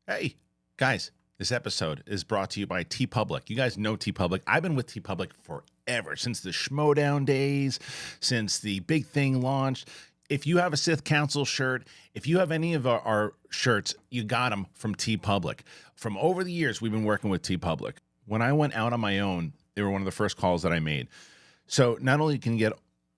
Hey, guys, this episode is brought to you by TeePublic. You guys know TeePublic. I've been with TeePublic forever, since the Schmodown days, since the big thing launched. If you have a Sith Council shirt, if you have any of our shirts, you got them from TeePublic. From over the years, we've been working with TeePublic. When I went out on my own, they were one of the first calls that I made. So not only can you get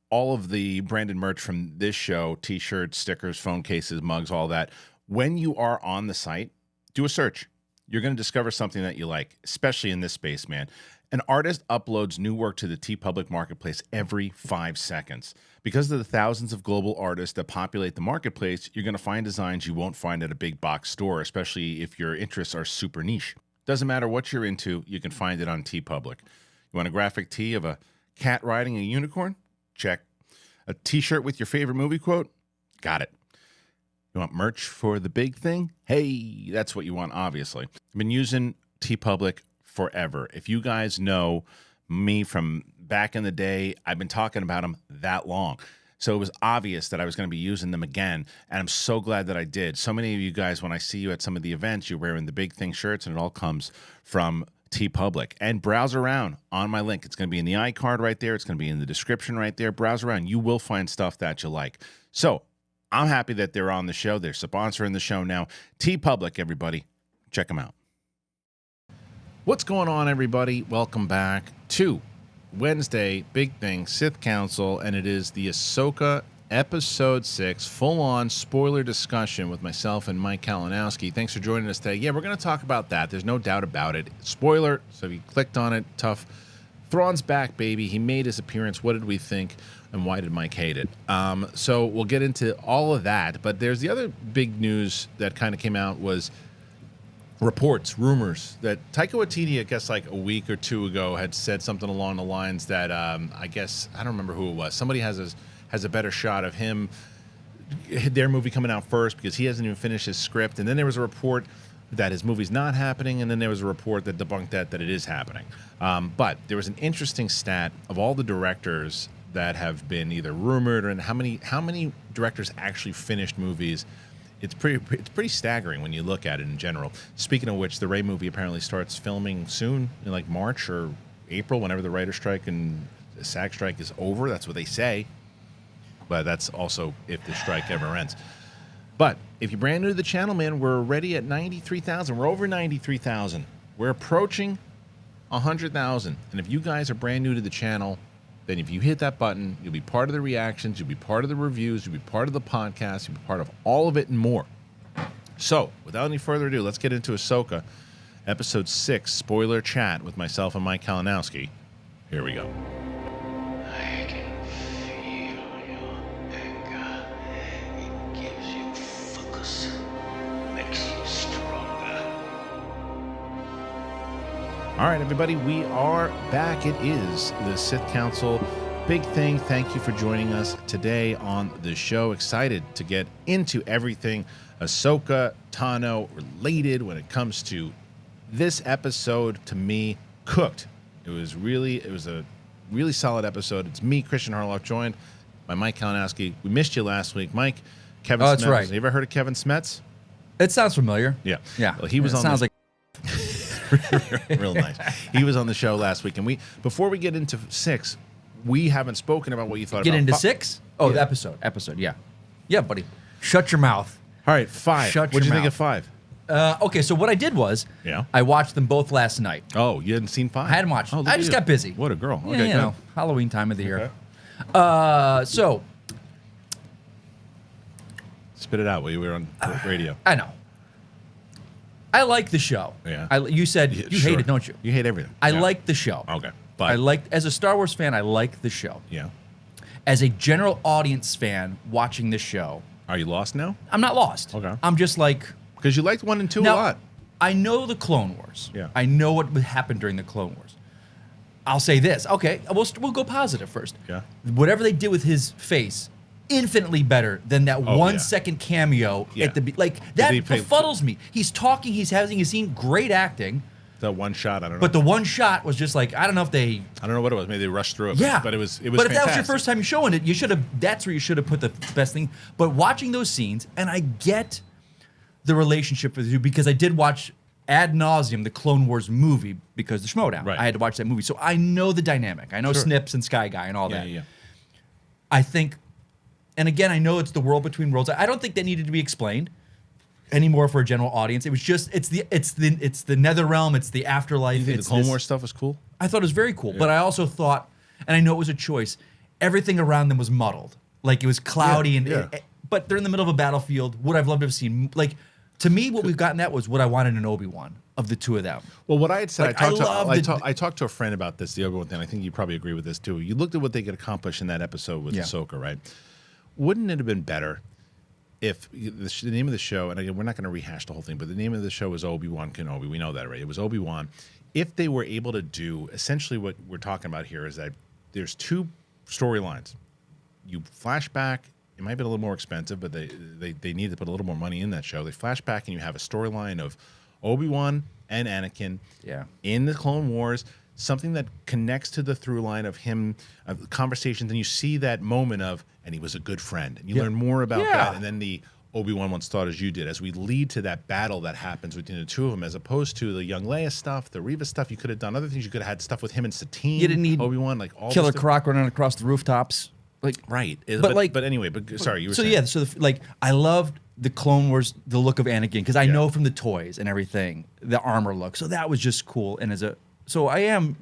all of the branded merch from this show, t-shirts, stickers, phone cases, mugs, all that, when you are on the site, do a search. You're going to discover something that you like, especially in this space, man. An artist uploads new work to the TeePublic marketplace every 5 seconds. Because of the thousands of global artists that populate the marketplace, you're going to find designs you won't find at a big box store, especially if your interests are super niche. Doesn't matter what you're into, you can find it on TeePublic. You want a graphic tee of a cat riding a unicorn? Check. A t-shirt with your favorite movie quote? Got it. You want merch for the big thing? Hey, that's what you want, obviously. I've been using TeePublic forever. If you guys know me from back in the day, I've been talking about them that long. So it was obvious that I was going to be using them again, and I'm so glad that I did. So many of you guys, when I see you at some of the events, you're wearing the big thing shirts, and it all comes from TeePublic. And browse around on my link. It's going to be in the iCard right there. It's going to be in the description right there. Browse around. You will find stuff that you like. So I'm happy that they're on the show. They're sponsoring the show now. TeePublic, everybody. Check them out. What's going on, everybody? Welcome back to Wednesday, Big Thing, Sith Council, and it is the Ahsoka Episode 6 full-on spoiler discussion with myself and Mike Kalinowski. Thanks for joining us today. Yeah, we're going to talk about that. There's no doubt about it. Spoiler, so if you clicked on it, tough. Thrawn's back, baby. He made his appearance. What did we think, and why did Mike hate it? So we'll get into all of that, but there's the other big news that kind of came out was reports, rumors that Taika Waititi, I guess like a week or two ago, had said something along the lines that I guess, I don't remember who it was. Somebody has a better shot of him, their movie coming out first because he hasn't even finished his script. And then there was a report that his movie's not happening, and then there was a report that debunked that it is happening. But there was an interesting stat of all the directors that have been either rumored, and how many directors actually finished movies. It's pretty staggering when you look at it in general. Speaking of which, the Rey movie apparently starts filming soon, in like March or April, whenever the writer's strike and the SAG strike is over. That's what they say. But that's also if the strike ever ends. But if you're brand new to the channel, man, we're already at 93,000. We're over 93,000. We're approaching 100,000. And if you guys are brand new to the channel, then if you hit that button, you'll be part of the reactions, you'll be part of the reviews, you'll be part of the podcast, you'll be part of all of it and more. So, without any further ado, let's get into Ahsoka, Episode 6, spoiler chat with myself and Mike Kalinowski. Here we go. I can feel your anger. It gives you focus, makes you stronger. All right, everybody, we are back. It is the Sith Council Big Thing. Thank you for joining us today on the show. Excited to get into everything Ahsoka Tano related when it comes to this episode. To me, cooked. It was a really solid episode. It's me, Kristian Harloff, joined by Mike Kalinowski. We missed you last week, Mike. Kevin Smets. That's right. Have you ever heard of Kevin Smets? It sounds familiar. Yeah. Yeah. Well, he was on. Sounds like real nice. He was on the show last week, and before we get into 6, we haven't spoken about what you thought. Get about into 6? Oh, yeah. the episode. Yeah, yeah, buddy. Shut your mouth. All right, 5. What did you think of 5? Okay, so what I did was, I watched them both last night. Oh, you hadn't seen 5? I hadn't watched. Oh, I just got busy. What a girl. Yeah, Okay, you know, Halloween time of the year. So spit it out while you were on radio. I know. I like the show. Yeah. You said you hate it, don't you? You hate everything. I like the show. Okay. But as a Star Wars fan, I like the show. Yeah. As a general audience fan watching this show, are you lost now? I'm not lost. Okay. I'm just like, because you liked 1 and 2 now, a lot. I know the Clone Wars. Yeah. I know what happened during the Clone Wars. I'll say this. Okay, we'll go positive first. Yeah. Whatever they did with his face, infinitely better than that 1 second cameo at the like that befuddles me. He's talking, he's having a scene, great acting. The one shot, I don't know. But the one shot was just like, I don't know what it was. Maybe they rushed through it. Yeah. But it was But if fantastic. that was your first time showing it, that's where you should have put the best thing. But watching those scenes, and I get the relationship with you because I did watch ad nauseum the Clone Wars movie because the Schmodown. Right. I had to watch that movie, so I know the dynamic. I know Snips and Sky Guy and all that. Yeah. I think, and again, I know it's the world between worlds. I don't think that needed to be explained anymore for a general audience. It was just it's the nether realm. It's the afterlife. You think the Clone Wars stuff was cool? I thought it was very cool, but I also thought, and I know it was a choice. Everything around them was muddled, like it was cloudy but they're in the middle of a battlefield. Would I've loved to have seen like. To me, what we've gotten at was what I wanted in Obi-Wan of the two of them. Well, what I had said, Like, I talked to a friend about this, the Obi-Wan thing. I think you probably agree with this too. You looked at what they could accomplish in that episode with Ahsoka, right? Wouldn't it have been better if the name of the show, and again, we're not going to rehash the whole thing, but the name of the show was Obi-Wan Kenobi. We know that, right? It was Obi-Wan. If they were able to do, essentially what we're talking about here is that there's two storylines. You flash back. It might be a little more expensive, but they need to put a little more money in that show. They flash back and you have a storyline of Obi-Wan and Anakin in the Clone Wars, something that connects to the through line of him, of conversations, and you see that moment of, and he was a good friend. And you learn more about that, and then the Obi-Wan once thought as you did, as we lead to that battle that happens between the two of them, as opposed to the young Leia stuff, the Reva stuff. You could have done other things. You could have had stuff with him and Satine. You didn't need Obi-Wan, like all Killer Croc running across the rooftops. Like right, but anyway, sorry, you were saying. Yeah, so I loved the Clone Wars, the look of Anakin, because I know from the toys and everything the armor look, so that was just cool. And so I am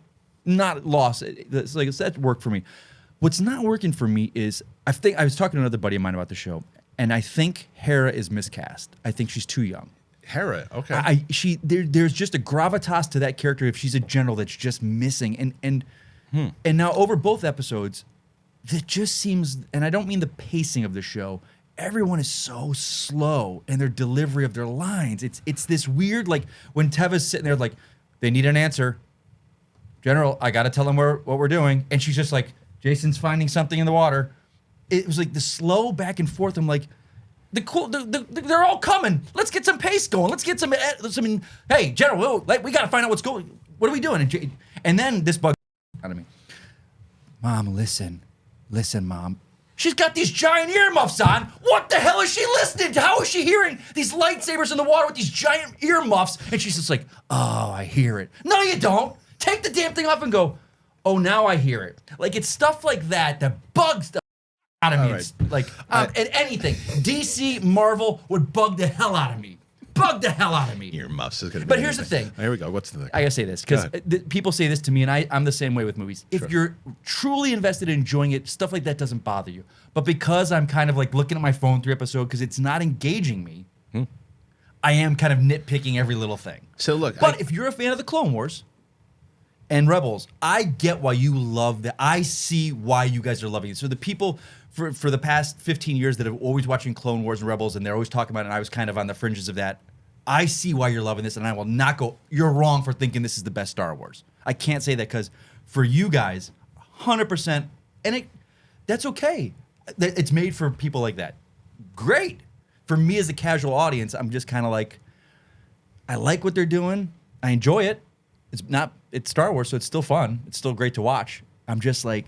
not lost. It's like that worked for me. What's not working for me is I was talking to another buddy of mine about the show, and I think Hera is miscast. I think she's too young. Hera, okay. There's just a gravitas to that character if she's a general that's just missing, and now over both episodes. It just seems, and I don't mean the pacing of the show, everyone is so slow in their delivery of their lines. It's this weird, like, when Teva's sitting there, like, they need an answer. General, I got to tell them what we're doing. And she's just like, Jason's finding something in the water. It was like the slow back and forth. I'm like, they're all coming. Let's get some pace going. Let's get some, hey, General, we got to find out what's going, what are we doing? And then this bug out of me. Mom, listen, Mom. She's got these giant earmuffs on. What the hell is she listening to? How is she hearing these lightsabers in the water with these giant earmuffs? And she's just like, oh, I hear it. No, you don't. Take the damn thing off and go, oh, now I hear it. Like, it's stuff like that bugs the out of me. Right. Like, and anything. DC, Marvel would bug the hell out of me. Earmuffs is going to be. But here's the thing. Here we go. What's the thing? I gotta say this because people say this to me, and I'm the same way with movies. If you're truly invested in enjoying it, stuff like that doesn't bother you. But because I'm kind of like looking at my phone through episode because it's not engaging me, I am kind of nitpicking every little thing. So look, but if you're a fan of the Clone Wars and Rebels, I get why you love that. I see why you guys are loving it. So the people for the past 15 years that have always watching Clone Wars and Rebels, and they're always talking about it, and I was kind of on the fringes of that. I see why you're loving this, and I will not go, you're wrong for thinking this is the best Star Wars. I can't say that because for you guys, 100%, and that's okay. It's made for people like that. Great. For me as a casual audience, I'm just kind of like, I like what they're doing. I enjoy it. It's Star Wars, so it's still fun. It's still great to watch. I'm just like,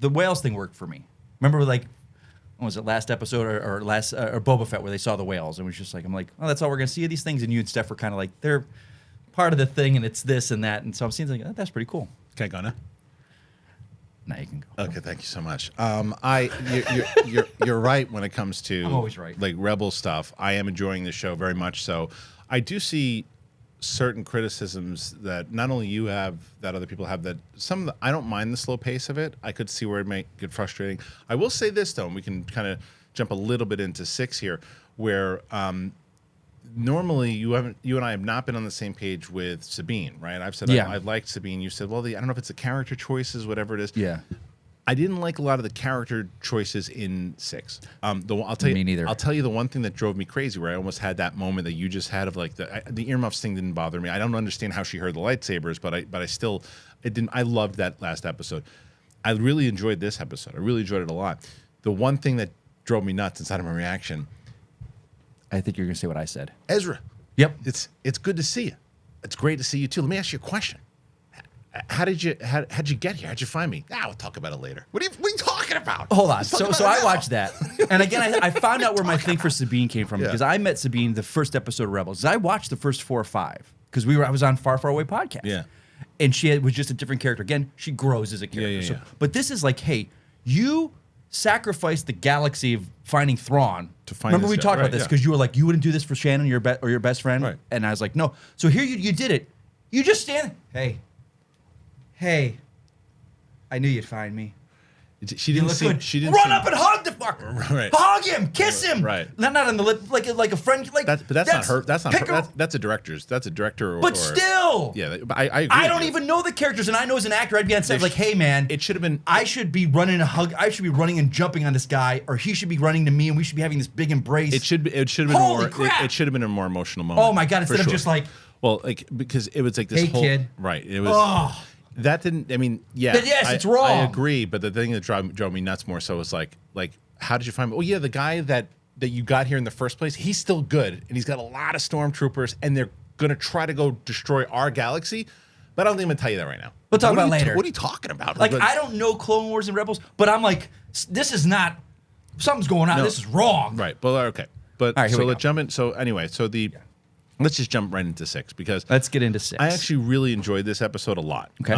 the whales thing worked for me. Remember, like, what was it, last episode or Boba Fett where they saw the whales and was just like, I'm like, oh, that's all we're gonna see of these things, and you and Steph were kind of like, they're part of the thing and it's this and that, and so I'm seeing like, oh, that's pretty cool. Okay, go now. Now you can go. Okay, thank you so much. You're right when it comes to I'm always right. Like Rebel stuff. I am enjoying the show very much. So I do see certain criticisms that not only you have, that other people have, that I don't mind the slow pace of it. I could see where it might get frustrating. I will say this though, and we can kind of jump a little bit into 6 here, where normally you and I have not been on the same page with Sabine, right? I've said I liked Sabine. You said, well, I don't know if it's the character choices, whatever it is. Yeah. I didn't like a lot of the character choices in 6. I'll tell you. Me neither. I'll tell you the one thing that drove me crazy, where I almost had that moment that you just had of like the earmuffs thing didn't bother me. I don't understand how she heard the lightsabers, but I still it didn't. I loved that last episode. I really enjoyed this episode. I really enjoyed it a lot. The one thing that drove me nuts inside of my reaction. I think you're gonna say what I said. Ezra. Yep. It's good to see you. It's great to see you too. Let me ask you a question. How'd you get here? How'd you find me? We'll talk about it later. What are you talking about? Hold on. Let's talk So about so it I now. watched that, and again I found out where my thing for Sabine came from because I met Sabine the first episode of Rebels. I watched the first 4 or 5 because I was on Far Far Away podcast. Yeah. And was just a different character. Again, she grows as a character. Yeah. But this is like, hey, you sacrificed the galaxy of finding Thrawn. To find Remember this we guy, talked right, about this yeah. because you were like, you wouldn't do this for Shannon, your best friend, Right. and I was like, no. So here you did it. You just stand. Hey, I knew you'd find me. She You didn't look seem. good. She didn't Run seem- up and hug the fucker. Right. Hug him. Kiss him. Right. Not on the lip, like a friend. Like But that's not her. That's not pick her. her- That's a director's. That's a director. But still. Yeah, but I agree. I with don't you. even know the characters, and I know as an actor, I'd be on set They like, hey man, It should have been. I should be running a hug. I should be running and jumping on this guy, or he should be running to me, and we should be having this big embrace. It should have been Holy more. crap! It should have been a more emotional moment. Oh my god! for Instead of sure. just like, Well, like because it was like this Hey, whole kid. right. It was oh, that didn't. I mean, yeah. But yes, it's I wrong. agree, but the thing that drove me nuts more so was like how did you find me? Oh yeah, the guy that you got here in the first place, he's still good, and he's got a lot of stormtroopers, and they're gonna try to go destroy our galaxy. But I don't think I'm gonna tell you that right now. We'll talk What about are you later. What are you talking about? like I don't know Clone Wars and Rebels, but I'm like, this is not. Something's going on. No. This is wrong. Right. Well, okay. But All right, here so we let's go. jump in. So anyway, let's just jump right into 6 because Let's get into 6. I actually really enjoyed this episode a lot. Okay.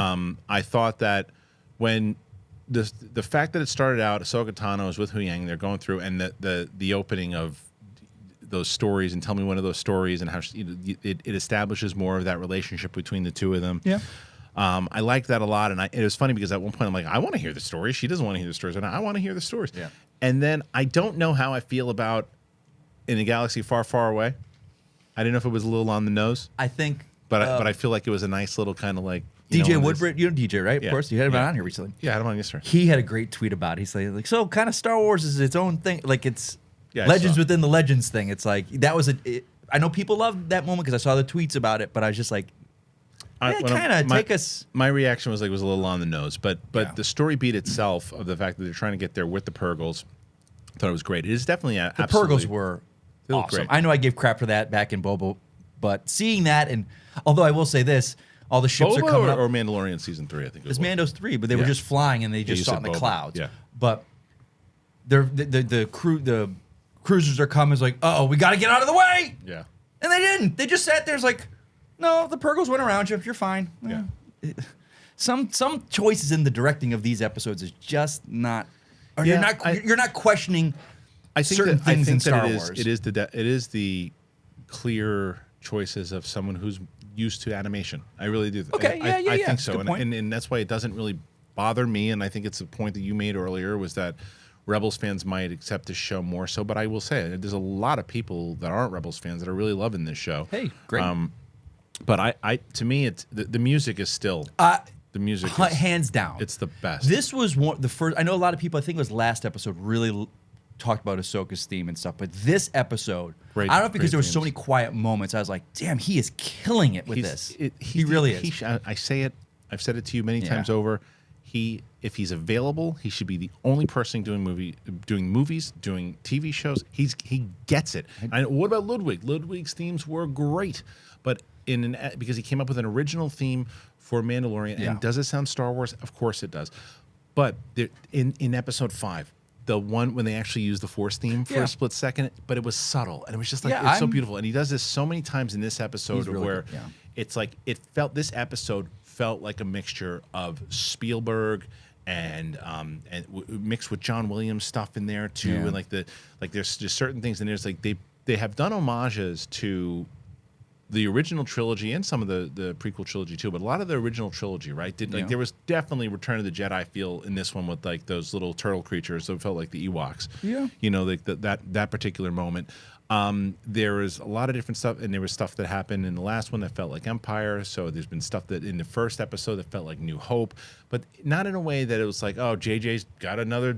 I thought that when the fact that it started out, Ahsoka Tano is with Hu Yang, they're going through, and the opening of those stories, and tell me one of those stories, and how it establishes more of that relationship between the two of them. Yeah. I liked that a lot, and it was funny because at one point I'm like, I want to hear the story. She doesn't want to hear the stories, and I want to hear the stories. Yeah. And then I don't know how I feel about In a Galaxy Far, Far Away. I didn't know if it was a little on the nose, I think. but I feel like it was a nice little kind of like DJ Woodbridge, you know DJ, right? Yeah. Of course, you had him Yeah. on here recently. Yeah, I had him on yesterday. He had a great tweet about it. He's like, so kind of Star Wars is its own thing. Like it's Yeah, I legends saw. within the legends thing. It's like that was I know people loved that moment because I saw the tweets about it, but I was just like, kind of take us. My reaction was like it was a little on the nose, but Yeah. the story beat itself of the fact that they're trying to get there with the Purgles, I thought it was great. It is definitely The absolutely, Purgles were They look awesome. great. I know I gave crap for that back in Bobo, but seeing that, and although I will say this, all the ships are Boba coming up. or Mandalorian season 3, I think. It was well. Mando's 3, but they were Yeah. just flying and they just you saw it said in the Boba. clouds. Yeah. But the cruisers are coming. It's like, we got to get out of the way. Yeah. And they didn't. They just sat there. It's like, no, the Purgles went around you. You're fine. Yeah. Some choices in the directing of these episodes is just not. Or Yeah, you're not questioning. I think certain that, things I in think that Star it is, Wars. It is the clear choices of someone who's used to animation. I really do. Okay, I yeah. think so, Good point. and that's why it doesn't really bother me. And I think it's a point that you made earlier was that Rebels fans might accept this show more so. But I will say, there's a lot of people that aren't Rebels fans that are really loving this show. Hey, great. But I to me, it's the music is still the music. Is, Hands down, it's the best. This was the first. I know a lot of people. I think it was last episode really talked about Ahsoka's theme and stuff, but this episode, Great- I don't know if because great there was so themes. many quiet moments. I was like, damn, he is killing it with this. He really is. I say it. I've said it to you many Yeah. times over. If he's available, he should be the only person doing movies, doing TV shows. He gets it. And what about Ludwig? Ludwig's themes were great, but because he came up with an original theme for Mandalorian. Yeah. And does it sound Star Wars? Of course it does. But in episode 5. The one when they actually use the Force theme for Yeah. a split second, but it was subtle and it was just like Yeah, it's so I'm- beautiful. And he does this so many times in this episode He's really where good, yeah. it's like this episode felt like a mixture of Spielberg and mixed with John Williams stuff in there too, Yeah. and there's just certain things in there's like they have done homages to the original trilogy and some of the prequel trilogy too, but a lot of the original trilogy, right? Yeah. There was definitely Return of the Jedi feel in this one with like those little turtle creatures, so it felt like the Ewoks. Yeah. You know, like that particular moment. There was a lot of different stuff, and there was stuff that happened in the last one that felt like Empire. So there's been stuff that in the first episode that felt like New Hope, but not in a way that it was like, oh, JJ's got another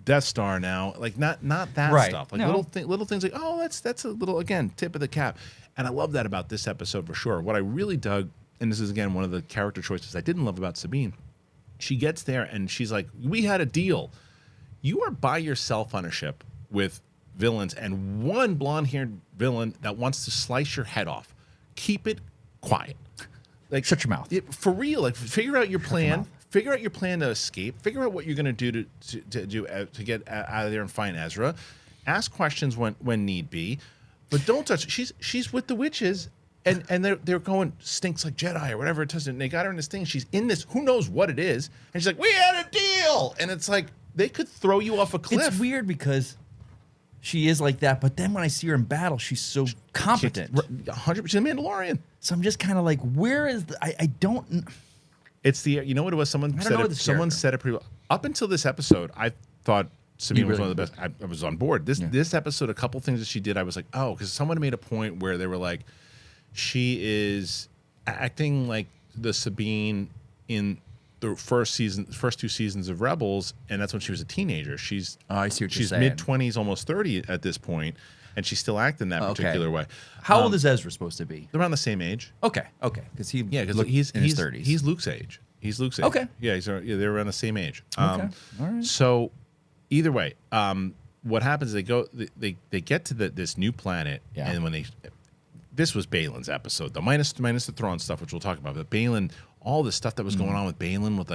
Death Star now. Like not that Right. stuff. Like No. little things like, oh, that's a little, again, tip of the cap. And I love that about this episode for sure. What I really dug, and this is again one of the character choices I didn't love about Sabine, she gets there and she's like, we had a deal. You are by yourself on a ship with villains and one blonde-haired villain that wants to slice your head off. Keep it quiet. like Shut your mouth. For real. Like, figure out your plan. Figure out your plan to escape. Figure out what you're going to do to get out of there and find Ezra. Ask questions when need be, but don't touch. She's with the witches, and they're going stinks like Jedi or whatever it is. And they got her in this thing. She's in this. Who knows what it is? And she's like, "We had a deal," and it's like they could throw you off a cliff. It's weird because she is like that, but then when I see her in battle, she's so competent. 100% Mandalorian. So I'm just kind of like, where is I don't. It's the, you know what it was? Someone said it pretty well. Up until this episode, I thought Sabine was one of the best. I was on board. This episode, a couple things that she did, I was like, oh, because someone made a point where they were like, she is acting like the Sabine in the first two seasons of Rebels, and that's when she was a teenager. She's I see what you're she's saying. mid-20s, almost 30 at this point, and she's still acting that particular way. How old is Ezra supposed to be? They're around the same age. Okay, because he's in his 30s. He's Luke's age. Okay. Yeah, they're around the same age. Okay. All right. So either way, what happens is they get to this new planet, and when this was Baylan's episode, though, minus the Thrawn stuff, which we'll talk about, but Bailen, all the stuff that was going on with Bailen, with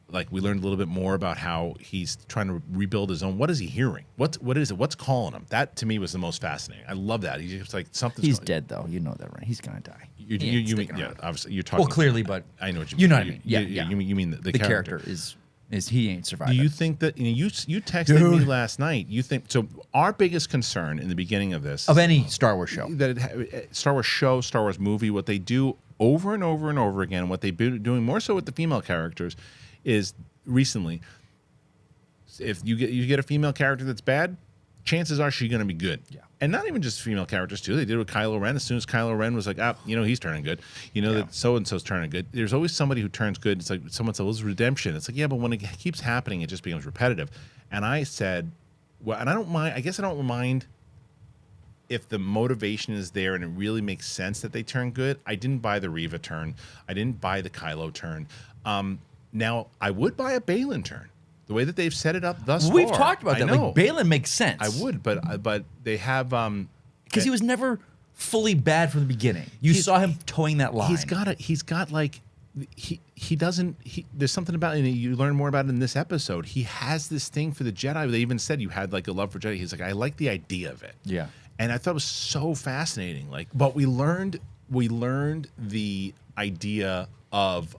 like we learned a little bit more about how he's trying to rebuild his own. What is he hearing? What is it? What's calling him? That to me was the most fascinating. I love that. He's just like something. He's dead though. You know that, right? He's gonna die. You mean obviously you're talking. Well, clearly, but I know what you mean. You know what I mean? Yeah. You mean the character is he ain't surviving. Do you think that you texted me last night? You think so? Our biggest concern in the beginning of this any Star Wars show, Star Wars movie, what they do over and over and over again, what they've been doing more so with the female characters, is recently, if you get a female character that's bad, chances are she's going to be good. Yeah. And not even just female characters too. They did it with Kylo Ren. As soon as Kylo Ren was like, he's turning good. That so-and-so's turning good. There's always somebody who turns good. It's like someone said, well, it's redemption. It's like, yeah, but when it keeps happening, it just becomes repetitive. And I said, well, and I don't mind. I guess I don't mind if the motivation is there and it really makes sense that they turn good. I didn't buy the Reva turn. I didn't buy the Kylo turn. Now, I would buy a Baylan turn. The way that they've set it up thus far. We've talked about that. Like, Bailen makes sense. I would, but they have because he was never fully bad from the beginning. You saw him towing that line. There's something about it, and you learn more about it in this episode. He has this thing for the Jedi. They even said you had like a love for Jedi. He's like, I like the idea of it. Yeah. And I thought it was so fascinating. Like, but we learned the idea of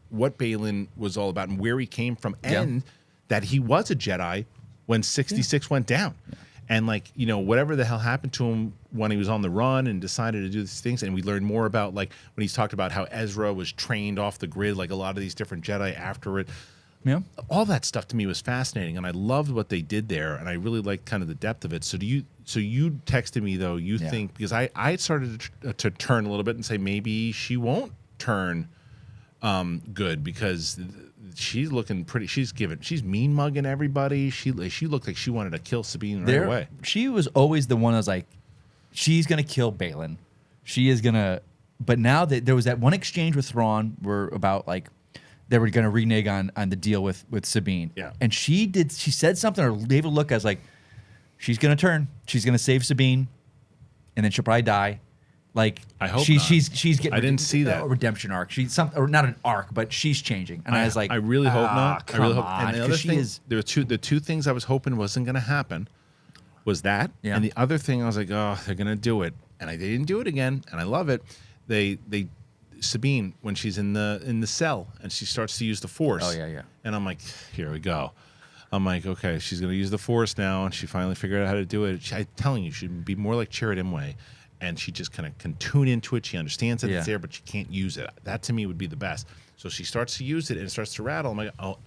what Bailen was all about and where he came from, and that he was a Jedi when 66 went down. Yeah. And like, whatever the hell happened to him when he was on the run and decided to do these things. And we learned more about like when he's talked about how Ezra was trained off the grid, like a lot of these different Jedi after it. Yeah. All that stuff to me was fascinating, and I loved what they did there, and I really liked kind of the depth of it. So you texted me though, think, because I started to turn a little bit and say maybe she won't turn good, because she's looking pretty. She's mean mugging everybody. She looked like she wanted to kill Sabine right away. She was always the one that was like, she's gonna kill Bailen. She is gonna. But now that there was that one exchange with Thrawn, where about like they were gonna renege on the deal with Sabine. Yeah. And she said something or gave a look. I was like, she's gonna turn. She's gonna save Sabine, and then she'll probably die. Like, I hope she's getting. I didn't see that redemption arc. She's or not an arc, but she's changing. And I was like, I really hope not. I really hope. And the other thing, the two things I was hoping wasn't going to happen was that, and the other thing I was like, oh, they're going to do it, and they didn't do it again, and I love it. They Sabine, when she's in the cell and she starts to use the Force. Oh yeah. And I'm like, here we go. I'm like, okay, she's going to use the Force now, and she finally figured out how to do it. I'm telling you, she'd be more like Chirrut Imwe. And she just kind of can tune into it. She understands that it's there, but she can't use it. That to me would be the best. So she starts to use it and it starts to rattle. I'm like, oh,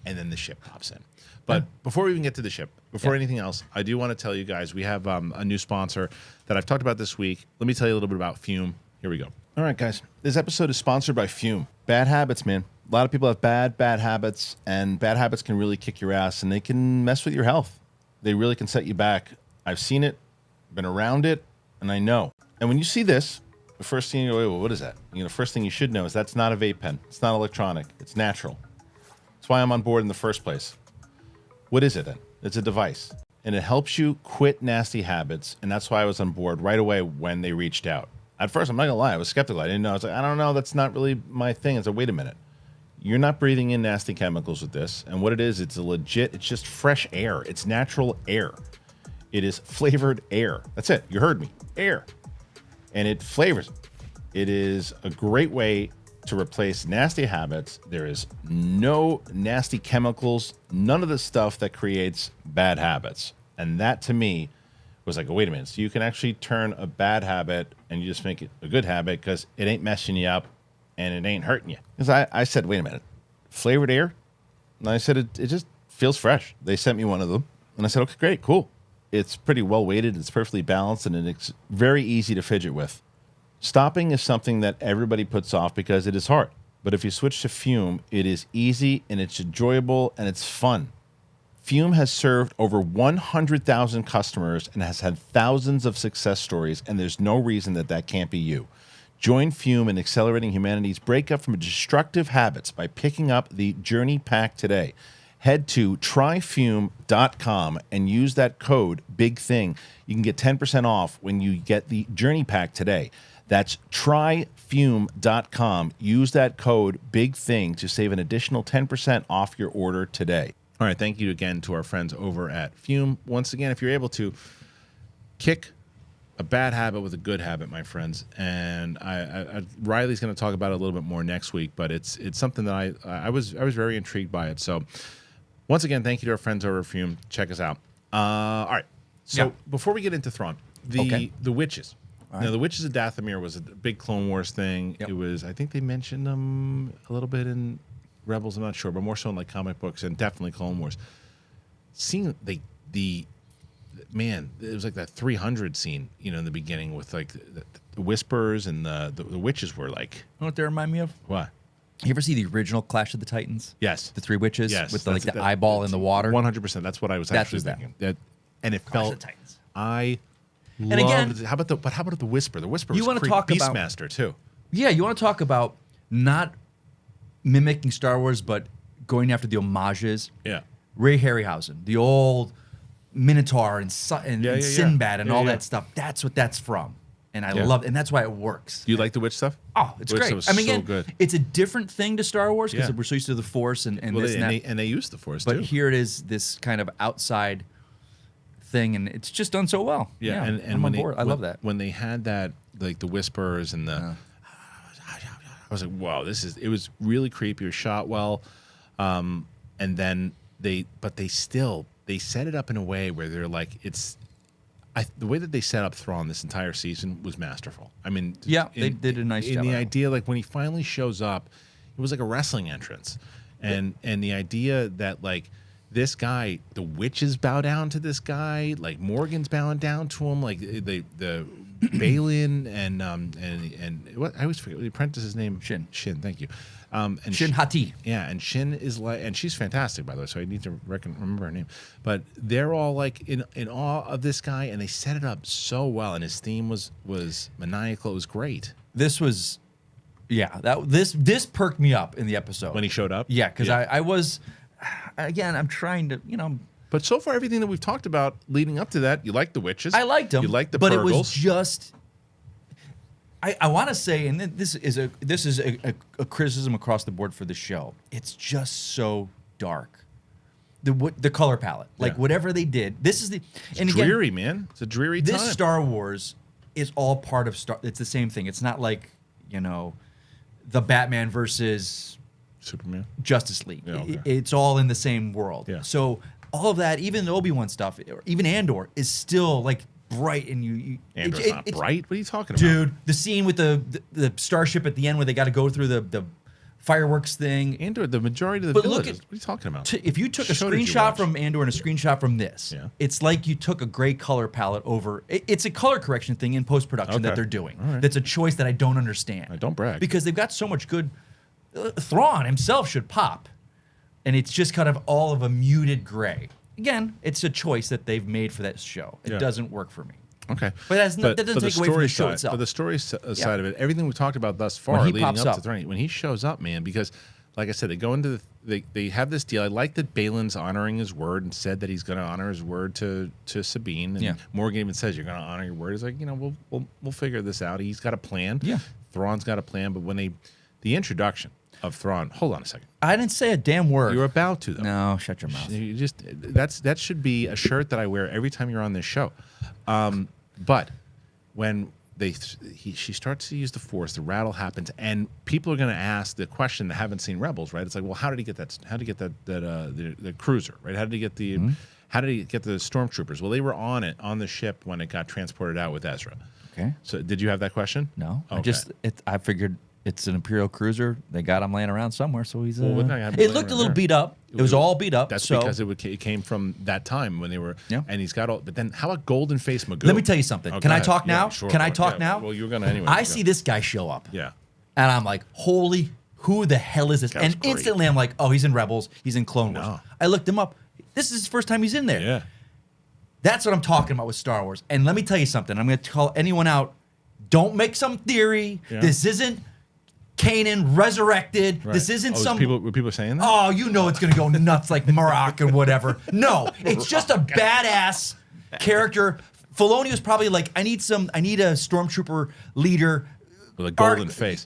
and then the ship pops in. But before we even get to the ship, before anything else, I do want to tell you guys we have a new sponsor that I've talked about this week. Let me tell you a little bit about Fume. Here we go. All right, guys. This episode is sponsored by Fume. Bad habits, man. A lot of people have bad habits, and bad habits can really kick your ass, and they can mess with your health. They really can set you back. I've seen it, been around it, and I know. And when you see this, the first thing you go, well, what is that? The first thing you should know is that's not a vape pen. It's not electronic. It's natural. That's why I'm on board in the first place. What is it then? It's a device. And it helps you quit nasty habits. And that's why I was on board right away when they reached out. At first, I'm not gonna lie, I was skeptical. I didn't know. I was like, I don't know. That's not really my thing. It's like, wait a minute. You're not breathing in nasty chemicals with this. And what it is, it's it's just fresh air. It's natural air. It is flavored air. That's it. You heard me. Air. And it flavors it. It is a great way to replace nasty habits. There is no nasty chemicals, none of the stuff that creates bad habits. And that to me was like, wait a minute. So you can actually turn a bad habit and you just make it a good habit because it ain't messing you up and it ain't hurting you. Because I said, wait a minute, flavored air? And I said, it just feels fresh. They sent me one of them. And I said, okay, great, cool. It's pretty well weighted. It's perfectly balanced and it's very easy to fidget with. Stopping is something that everybody puts off because it is hard. But if you switch to Fume, it is easy and it's enjoyable and it's fun. Fume has served over 100,000 customers and has had thousands of success stories, and there's no reason that can't be you. Join Fume in accelerating humanity's breakup from destructive habits by picking up the Journey Pack today. Head to tryfume.com and use that code BIGTHING. You can get 10% off when you get the Journey Pack today. That's tryfume.com. Use that code BIGTHING to save an additional 10% off your order today. All right, thank you again to our friends over at Fume. Once again, if you're able to kick a bad habit with a good habit, my friends, and Riley's going to talk about it a little bit more next week, but it's something that I was very intrigued by it. So once again, thank you to our friends over at Fume. Check us out. All right, so before we get into Thrawn, the Witches. Right. Now, the Witches of Dathomir was a big Clone Wars thing. Yep. It was, I think they mentioned them a little bit in Rebels, I'm not sure, but more so in like comic books and definitely Clone Wars. Seeing the man, it was like that 300 scene, in the beginning with like the whispers and the witches were like. You know what they remind me of? What? You ever see the original Clash of the Titans? Yes. The three witches? Yes. With the eyeball in the water? 100%. That's what I was actually thinking. And it Clash felt. Of the Titans. I and loved again, it. How about the whisper? The whisper was you want to talk about Beastmaster too. Yeah, you want to talk about not mimicking Star Wars, but going after the homages. Yeah. Ray Harryhausen, the old Minotaur and Sinbad and all that stuff. That's what that's from. And I love it. And that's why it works. Do you like the witch stuff? Oh, it's great. I mean, so good. It's a different thing to Star Wars because we're so used to the Force and this and that. And they use the Force, but too. Here it is, this kind of outside thing, and it's just done so well. Yeah, and I'm on board. I love that. When they had that, like the whispers and the... I was like, whoa, it was really creepy. It was shot well. And then they set it up in a way where they're like, the way that they set up Thrawn this entire season was masterful. I mean, they did a nice job. And the idea, like when he finally shows up, it was like a wrestling entrance. And the idea that like this guy, the witches bow down to this guy, like Morgan's bowing down to him, like the Bailen and what I always forget the apprentice's name. Shin, thank you. And Shin Hati. Yeah, and Shin is like, and she's fantastic, by the way, so I need to remember her name. But they're all like in awe of this guy, and they set it up so well, and his theme was maniacal. It was great. This was, this perked me up in the episode. When he showed up? Yeah, because I was, again, I'm trying to, But so far, everything that we've talked about leading up to that, you like the witches. I liked them. You like the but Purgles. It was just. I want to say, and this is a criticism across the board for the show. It's just so dark. The color palette, like whatever they did. This is it's dreary, man. It's a dreary time. This Star Wars is all part of Star. It's the same thing. It's not like the Batman versus Superman, Justice League. Yeah, okay. It's all in the same world. Yeah. So all of that, even the Obi-Wan stuff, or even Andor, is still like bright, and Andor's not bright. What are you talking about, dude? The scene with the starship at the end where they got to go through the fireworks thing. Andor, the majority of the villages. What are you talking about? If you took a screenshot from Andor and a screenshot from this, it's like you took a gray color palette over. It's a color correction thing in post production that they're doing. Right. That's a choice that I don't understand. Don't brag, because they've got so much good. Thrawn himself should pop, and it's just kind of all of a muted gray. Again, it's a choice that they've made for that show. It doesn't work for me. Okay, but that doesn't take away from the show itself. But the story side of it, everything we've talked about thus far, leading up to Thrawn, when he shows up, man, because like I said, they go into they have this deal. I like that Baylan's honoring his word and said that he's going to honor his word to Sabine. And Morgan even says, "You're going to honor your word." He's like, we'll figure this out. He's got a plan. Yeah, Thrawn's got a plan. But when the introduction of Thrawn, hold on a second. I didn't say a damn word. You're about to, though. No, shut your mouth. You just that should be a shirt that I wear every time you're on this show. But when she starts to use the Force, the rattle happens, and people are going to ask the question that haven't seen Rebels, right? It's like, well, how did he get that? How did he get the cruiser, right? How did he get the stormtroopers? Well, they were on the ship when it got transported out with Ezra. Okay. So did you have that question? No. Okay. I figured it's an Imperial cruiser. They got him laying around somewhere, so he's. It looked a little beat up. It was all beat up. That's because it came from that time when they were. Yeah. And he's got all. But then, how about Golden Face Magoo? Let me tell you something. Can I talk now? Sure. Can I talk now? Well, you're gonna anyway. I see this guy show up. Yeah. And I'm like, holy, who the hell is this? And instantly, I'm like, oh, he's in Rebels. He's in Clone Wars. I looked him up. This is his first time he's in there. Yeah. That's what I'm talking about with Star Wars. And let me tell you something. I'm going to call anyone out. Don't make some theory. Yeah. This isn't Kanan resurrected. Right. This isn't were people saying that? Oh, you know it's going to go nuts like Marak or whatever. No, it's just a badass character. Filoni was probably like, I need a stormtrooper leader. With a golden face.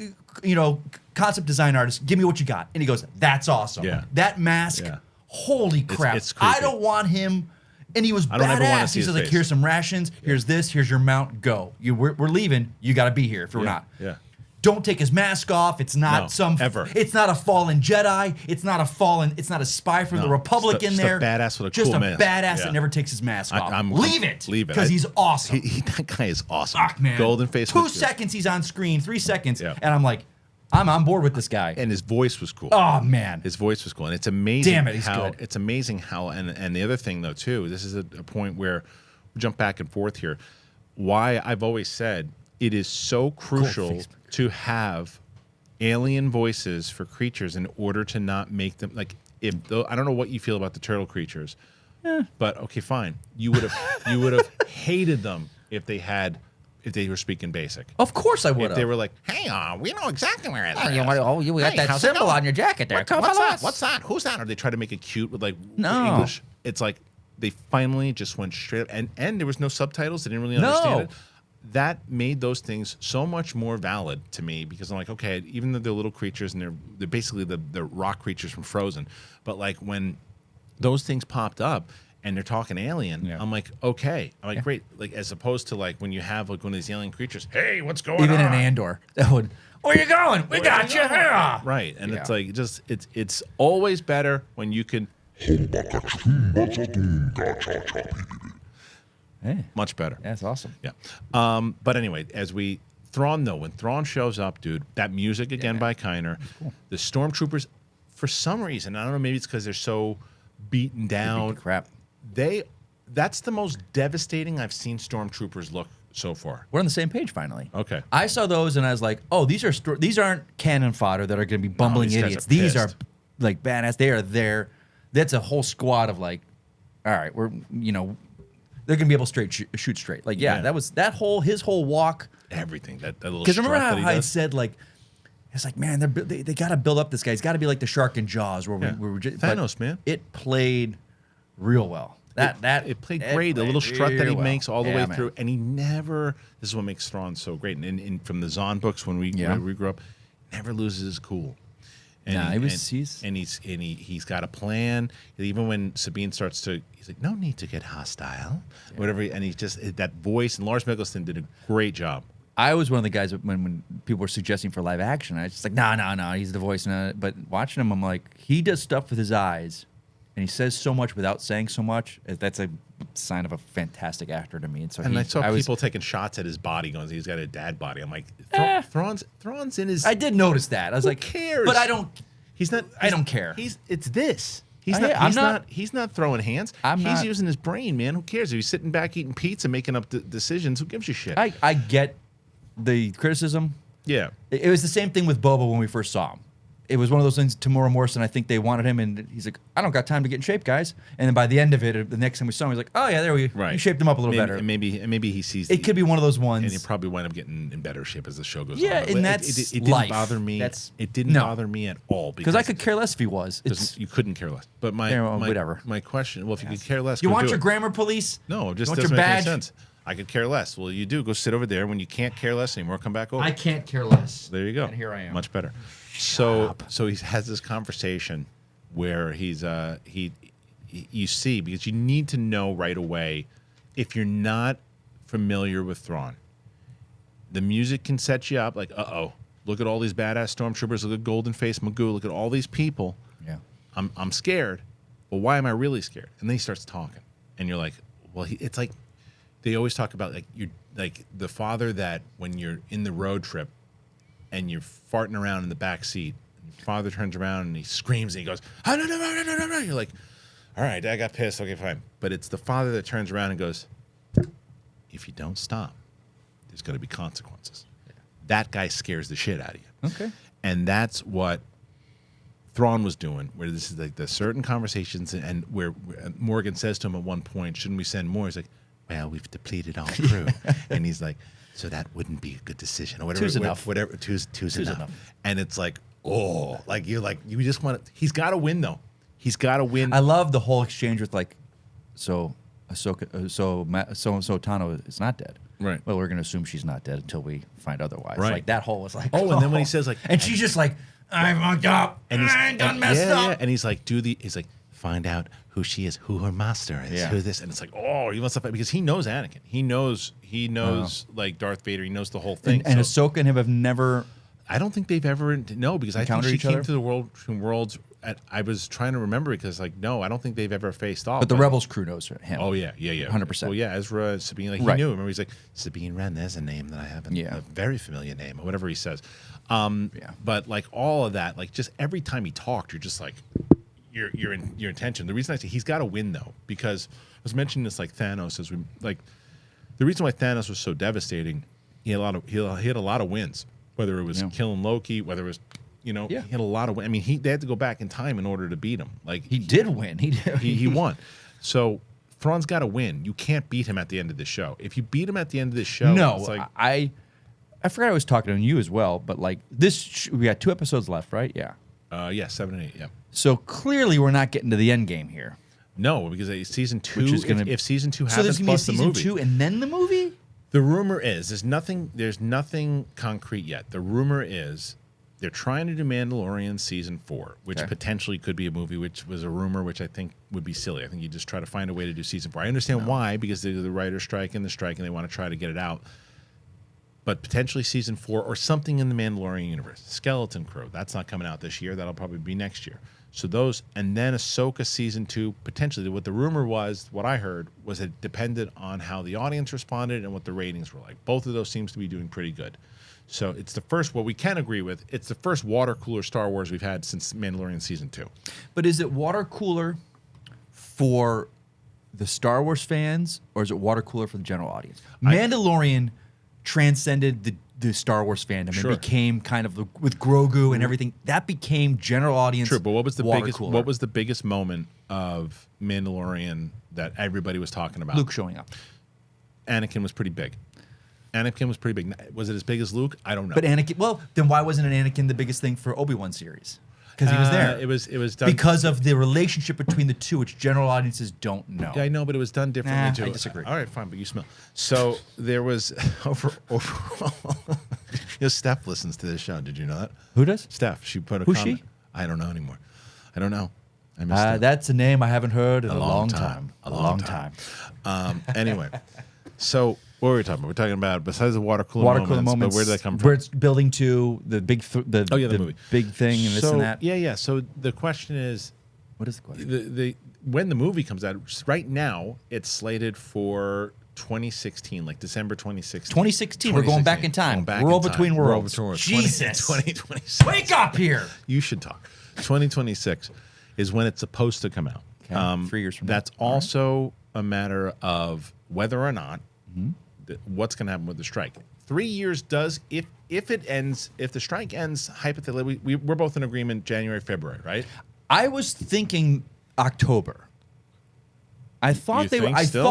Concept design artist. Give me what you got. And he goes, that's awesome. Yeah. That mask, holy crap. It's creepy. I don't want him. And he was badass. I don't ever want to see He's his like, face. here's some rations. Here's this. Here's your mount. Go. We're leaving. You got to be here if we're not. Yeah. Don't take his mask off. It's not ever. It's not a fallen Jedi. It's not a spy from the Republic in there. Just a badass with a cool mask. Just a badass that never takes his mask off. Leave it. Because he's awesome. That guy is awesome. Fuck, man. Golden face. 2 seconds he's on screen. 3 seconds. Yeah. And I'm like, I'm on board with this guy. And his voice was cool. Oh, man. His voice was cool. And it's amazing he's good. It's amazing how, and the other thing, though, too, this is a point where we jump back and forth here. Why I've always said it is so crucial to have alien voices for creatures in order to not make them, like, I don't know what you feel about the turtle creatures, but okay, fine. You would have hated them if they were speaking basic. Of course I would have. If they were like, hey, we know exactly where it is. You got that symbol on your jacket there. What's that? Who's that? Or they try to make it cute with English. It's like they finally just went straight up. And there was no subtitles. They didn't really understand it. That made those things so much more valid to me because I'm like, okay, even though they're little creatures and they're basically the rock creatures from Frozen, but like when those things popped up and they're talking alien, I'm like, okay. I'm like, great. Like, as opposed to like when you have like one of these alien creatures, hey, what's going on? Even in Andor, that would, where you going? We got you here. Right. And it's like, it's always better when you can. Hey. Much better. That's awesome. Yeah. But anyway, when Thrawn shows up, dude, that music again by Kiner, cool. The stormtroopers, for some reason, I don't know, maybe it's because they're so beaten down. Crap. That's the most devastating I've seen stormtroopers look so far. We're on the same page finally. Okay. I saw those and I was like, oh, these aren't cannon fodder that are going to be bumbling idiots. These are like badass. They are there. That's a whole squad of like, all right, they're gonna be able to shoot straight. Like, that was his whole walk. Everything that little. Because remember how I said like, it's like, man, they got to build up this guy. He's got to be like the shark in Jaws, where we were just Thanos, man. It played real well. It played great. The little strut that he makes all the way through, and he never. This is what makes Thrawn so great. And from the Zahn books when we grew up, never loses his cool. And he's got a plan. Even when Sabine starts to, he's like, no need to get hostile, whatever. And he's just that voice. And Lars Mikkelsen did a great job. I was one of the guys when people were suggesting for live action. I was just like, no, he's the voice. But watching him, I'm like, he does stuff with his eyes, and he says so much without saying so much. That's a sign of a fantastic actor to me. And so I saw people taking shots at his body, going, he's got a dad body. I'm like, Thrawn's in his. I did notice that. I was like, cares? But I don't. I don't care. It's this. He's not throwing hands. He's using his brain, man. Who cares? If he's sitting back eating pizza, making up decisions, who gives a shit? I get the criticism. Yeah. It was the same thing with Boba when we first saw him. it was one of those things. Tamora Morrison, I think they wanted him, and he's like, I don't got time to get in shape, guys. And then by the end of it, the next time we saw him, he's like, oh yeah, there we you shaped him up a little better. And maybe he sees it could be one of those ones, and he probably wind up getting in better shape as the show goes on. Yeah, and that's it didn't life. bother me. It didn't bother me at all because I could care less if he was. You couldn't care less. But whatever. My question, well, if you could care less, you go want do your it. grammar police? No, it just you want doesn't your make any badge? sense. I could care less. Well, you do. Go sit over there. When you can't care less anymore, come back over. I can't care less. There you go. And here I am. Much better. So he has this conversation where he's you see, because you need to know right away if you're not familiar with Thrawn. The music can set you up like, look at all these badass stormtroopers, look at Golden Face Magoo, look at all these people. Yeah. I'm scared. But why am I really scared? And then he starts talking. And you're like, well, it's like they always talk about like you're like the father that when you're in the road trip and you're farting around in the back seat, and your father turns around and he screams and he goes, oh, no. You're like, all right, Dad got pissed. Okay, fine. But it's the father that turns around and goes, if you don't stop, there's going to be consequences. Yeah. That guy scares the shit out of you. Okay. And that's what Thrawn was doing, where this is like the certain conversations and where Morgan says to him at one point, shouldn't we send more? He's like, well, we've depleted our crew. And he's like, so that wouldn't be a good decision or whatever. Two's enough. Whatever. Two's enough. And it's like, you just want to, he's got to win though. He's got to win. I love the whole exchange with like, so Ahsoka, so Tano is not dead. Right. Well, we're going to assume she's not dead until we find otherwise. Right. Like that whole was like, and then when he says like, and she's just like, I fucked up. And I done messed up. Yeah. And he's like, find out who she is, who her master is, who this. And it's like, he wants to fight because he knows Anakin. He knows like Darth Vader. He knows the whole thing. And Ahsoka and him have never. I don't think they've ever because I think she came to the worlds. I was trying to remember because I don't think they've ever faced off. But the Rebels crew knows him. Oh yeah, 100%. Well, yeah, Ezra, Sabine, he knew. Remember, he's like Sabine Wren. There's a name that I haven't. A very familiar name, or whatever he says. But like all of that, like just every time he talked, you're just like, your intention. The reason I say he's got to win though, because I was mentioning this like Thanos as we like. The reason why Thanos was so devastating, he had a lot of wins. Whether it was killing Loki, whether it was, he had a lot of. I mean, they had to go back in time in order to beat him. Like he did win. He won. So Thrawn's got to win. You can't beat him at the end of the show. If you beat him at the end of the show, it's like, I forgot I was talking to you as well. But like this, we got 2 episodes left, right? Yeah. 7 and 8. Yeah. So clearly, we're not getting to the end game here. No, because season 2. If season 2 happens, so there's gonna be a plus season the movie, 2 and then the movie. The rumor is there's nothing concrete yet. The rumor is they're trying to do Mandalorian season 4, which potentially could be a movie, which was a rumor, which I think would be silly. I think you just try to find a way to do season 4. I understand why, because the writer's strike and they want to try to get it out. But potentially season 4 or something in the Mandalorian universe. Skeleton Crew, that's not coming out this year. That'll probably be next year. So those, and then Ahsoka season 2, potentially. What the rumor was, what I heard, was it depended on how the audience responded and what the ratings were like. Both of those seems to be doing pretty good. So it's the first, what we can agree with, it's the first water cooler Star Wars we've had since Mandalorian season 2. But is it water cooler for the Star Wars fans, or is it water cooler for the general audience? Mandalorian transcended the Star Wars fandom and became kind of with Grogu and everything. That became general audience. True, but what was the biggest? Cooler. What was the biggest moment of Mandalorian that everybody was talking about? Luke showing up. Anakin was pretty big. Was it as big as Luke? I don't know. But Anakin. Well, then why wasn't Anakin the biggest thing for Obi-Wan series? Because he was there. It was done because of the relationship between the two, which general audiences don't know. Yeah, I know, but it was done differently too. I disagree. All right, fine, but you smell. So there was overall. Steph listens to this show. Did you know that? Who does? Steph. She put a Who's comment. she? I don't know anymore. I don't know. I missed it. That's a name I haven't heard in a long time. A long time. Anyway, so what were we talking about? We're talking about besides the water cooler moments. But where did that come from? Where it's building to the big, the movie. big thing and this and that. Yeah. So the question is, what is the question? When the movie comes out, right now it's slated for 2016, like December 2016. 2016. We're going back in time. World between worlds. Jesus. 2026. Wake up here. You should talk. 2026 is when it's supposed to come out. Okay. 3 years from now. That's also a matter of whether or not what's going to happen with the strike. 3 years does if it ends, if the strike ends hypothetically, we're both in agreement January, February, right? I was thinking October. I thought You they were. think I still?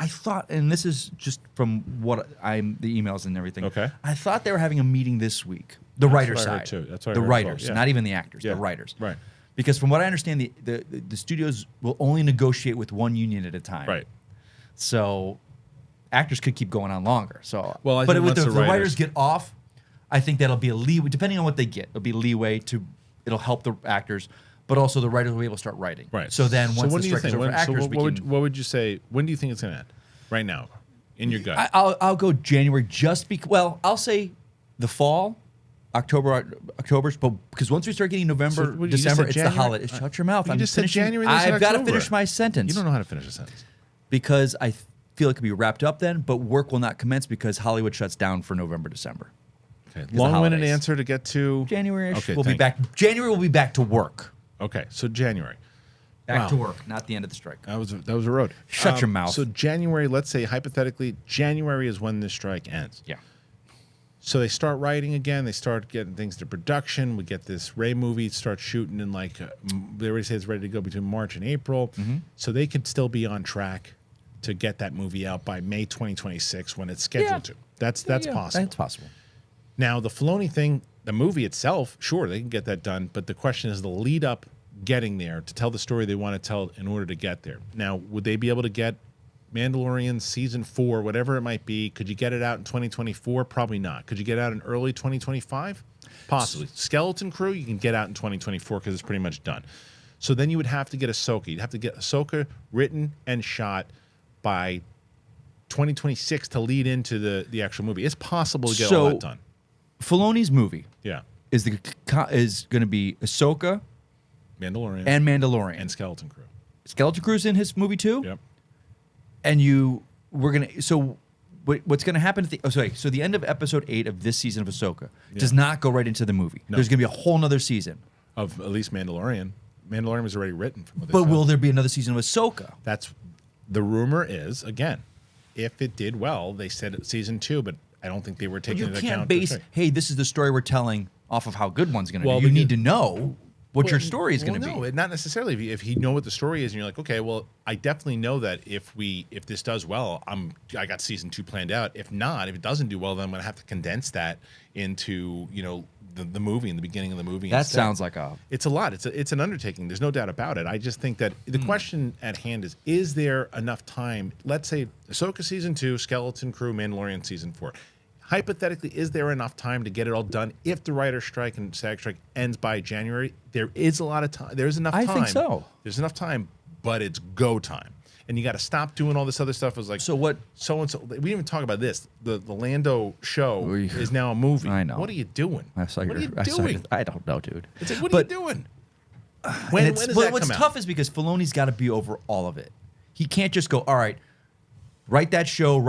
thought, and this is just from what the emails and everything. Okay. I thought they were having a meeting this week. The writer what I heard side, too. That's what I the heard as well. writers, Yeah. not even the actors, Yeah. the writers. Right. Because from what I understand, the studios will only negotiate with one union at a time. Right. So actors could keep going on longer. So, Well, I but think with once the the writers writers get off, I think that'll be a leeway. Depending on what they get, it'll be leeway to. It'll help the actors, but also the writers will be able to start writing. Right. So then once what the do you strike is think? over for actors, What would you say? When do you think it's going to end? Right now, in your gut. I'll go January just because. Well, I'll say the fall, October's, but because once we start getting November, So, what, you just December, said it's the January? holiday. Shut your mouth. You I'm just said finishing. January, then you said I've got to October. finish my sentence. You don't know how to finish a sentence. Because I feel it could be wrapped up then, but work will not commence because Hollywood shuts down for November, December. Okay. the Long-winded holidays. answer to get to January-ish. Okay, we'll be thank back. January will be back to work. Okay, so January. Back Wow. to work, not the end of the strike. That was a road. Shut your mouth. So January, let's say hypothetically, January is when this strike ends. Yeah. So they start writing again. They start getting things to production. We get this Ray movie start shooting in they already say it's ready to go between March and April. Mm-hmm. So they could still be on track to get that movie out by May 2026 when it's scheduled to. That's Yeah, possible. That's possible. Now the Filoni thing, the movie itself, sure they can get that done, but the question is the lead up getting there to tell the story they want to tell in order to get there. Now, would they be able to get Mandalorian season 4, whatever it might be? Could you get it out in 2024? Probably not. Could you get it out in early 2025? Possibly. Skeleton Crew, you can get out in 2024 because it's pretty much done. So then you would have to get Ahsoka. You'd have to get Ahsoka written and shot by 2026 to lead into the actual movie. It's possible to get all that done. Filoni's movie Yeah. is going to be Ahsoka Mandalorian and Mandalorian. and Skeleton Crew. Skeleton Crew's in his movie too. Yep. And what's going to happen at so the end of episode 8 of this season of Ahsoka does not go right into the movie. No. There's going to be a whole nother season. Of at least Mandalorian. Mandalorian was already written. From what they But said. will there be another season of Ahsoka? That's the rumor is, again, if it did well, they said season 2, but I don't think they were taking You into can't account. base, hey, this is the story we're telling off of how good one's going to Well, be. You because- need to know what your story is going to No, be. not necessarily. If you know what the story is, and you're like, okay, well, I definitely know that if this does well, I got season 2 planned out. If not, if it doesn't do well, then I'm going to have to condense that into the movie in the beginning of the movie. That instead. sounds like a... It's a lot. It's an undertaking. There's no doubt about it. I just think that the question at hand is there enough time? Let's say Ahsoka season 2, Skeleton Crew, Mandalorian season 4. Hypothetically, is there enough time to get it all done if the writer's strike and SAG strike ends by January? There is a lot of time. There's enough time. I think so. There's enough time, but it's go time. And you got to stop doing all this other stuff. It was like, So what- so-and-so. We didn't even talk about this. The Lando show We- is now a movie. I know. What are you doing? I saw what are you I saw doing? I don't know, dude. It's like, what But- are you doing? And When does that what's come out? tough is because Filoni's got to be over all of it. He can't just go, all right, write that show.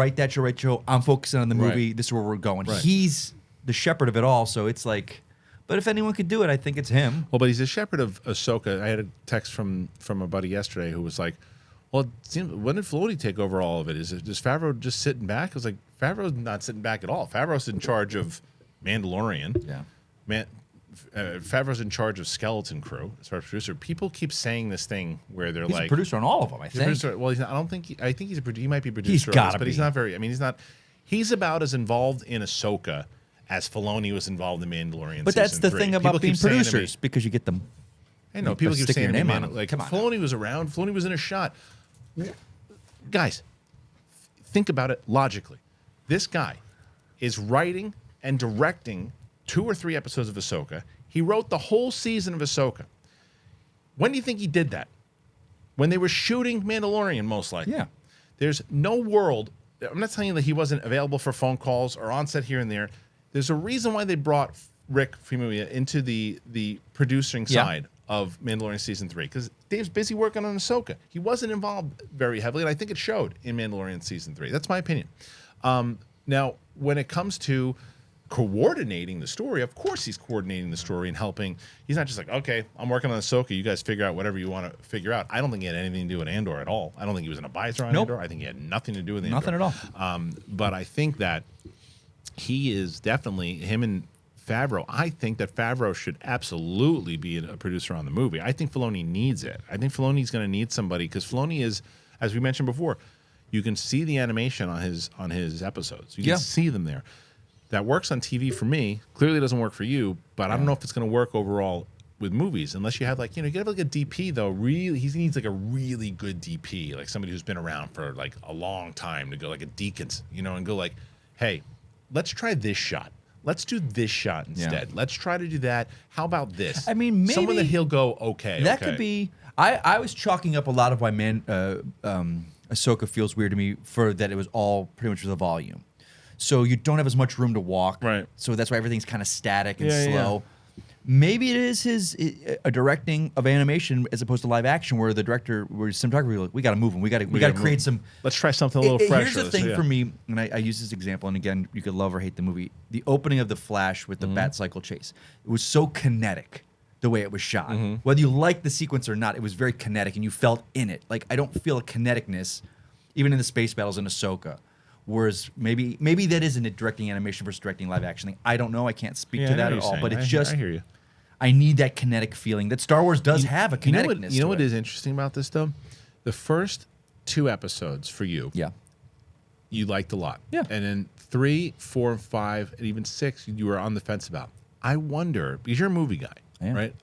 I'm focusing on the movie. Right. This is where we're going. Right. He's the shepherd of it all. So it's like, but if anyone could do it, I think it's him. Well, but he's a shepherd of Ahsoka. I had a text from a buddy yesterday who was like, well, it seems, when did Filoni take over all of it? Is Favreau just sitting back? I was like, Favreau's not sitting back at all. Favreau's in charge of Mandalorian. Yeah. Favreau's in charge of Skeleton Crew as far as producer. People keep saying this thing where they're He's like a producer on all of them, I he's a think. producer. Well, he's not, I don't think I think he's a producer. He might be a producer, gotta but he's be. not very. I mean, he's not. He's about as involved in Ahsoka as Filoni was involved in Mandalorian. But that's season the 3. thing People about being keep saying to me- producers because you get them. I know Like, people keep stick your saying to me, name on man, it. like Come on. Filoni was around. Filoni was in a shot. Guys, think about it logically. This guy is writing and directing 2 or 3 episodes of Ahsoka. He wrote the whole season of Ahsoka. When do you think he did that? When they were shooting Mandalorian, most likely. Yeah. There's no world. I'm not telling you that he wasn't available for phone calls or on set here and there. There's a reason why they brought Rick Famuyiwa into the producing Yeah. side of Mandalorian season 3 because Dave's busy working on Ahsoka. He wasn't involved very heavily, and I think it showed in Mandalorian season 3. That's my opinion. Now, when it comes to coordinating the story, of course he's coordinating the story and helping. He's not just like, okay, I'm working on Ahsoka. You guys figure out whatever you want to figure out. I don't think he had anything to do with Andor at all. I don't think he was an advisor on Nope. Andor. I think he had nothing to do with Andor. Nothing at all. But I think that he is definitely, him and Favreau, I think that Favreau should absolutely be a producer on the movie. I think Filoni needs it. I think Filoni's going to need somebody because Filoni is, as we mentioned before, you can see the animation on his episodes. You can see them there. That works on TV for me. Clearly doesn't work for you, but I don't know if it's going to work overall with movies unless you have like, you have like a DP though. Really, he needs like a really good DP, like somebody who's been around for like a long time to go like a Deakins, and go like, hey, let's try this shot. Let's do this shot instead. Yeah. Let's try to do that. How about this? I mean, maybe someone that he'll go, okay. That could be. I was chalking up a lot of why Ahsoka feels weird to me for that it was all pretty much the volume. So you don't have as much room to walk. Right. So that's why everything's kind of static and slow. Maybe it is a directing of animation as opposed to live action, where the director, where cinematographer, like, we got to move them. We got to create some. Let's try something a little fresh. Here's the thing for me, and I use this example, and again, you could love or hate the movie. The opening of The Flash with the Bat Cycle chase, it was so kinetic the way it was shot. Whether you like the sequence or not, it was very kinetic, and you felt in it. Like I don't feel a kineticness, even in the space battles in Ahsoka. Whereas maybe that isn't a directing animation versus directing live action thing. I don't know. I can't speak to that at all. But it's just I hear you. I need that kinetic feeling that Star Wars does have a kineticness. You know what is interesting about this though? The first 2 episodes for you, you liked a lot. Yeah. And then 3, 4, 5, and even 6, you were on the fence about. I wonder, because you're a movie guy, right?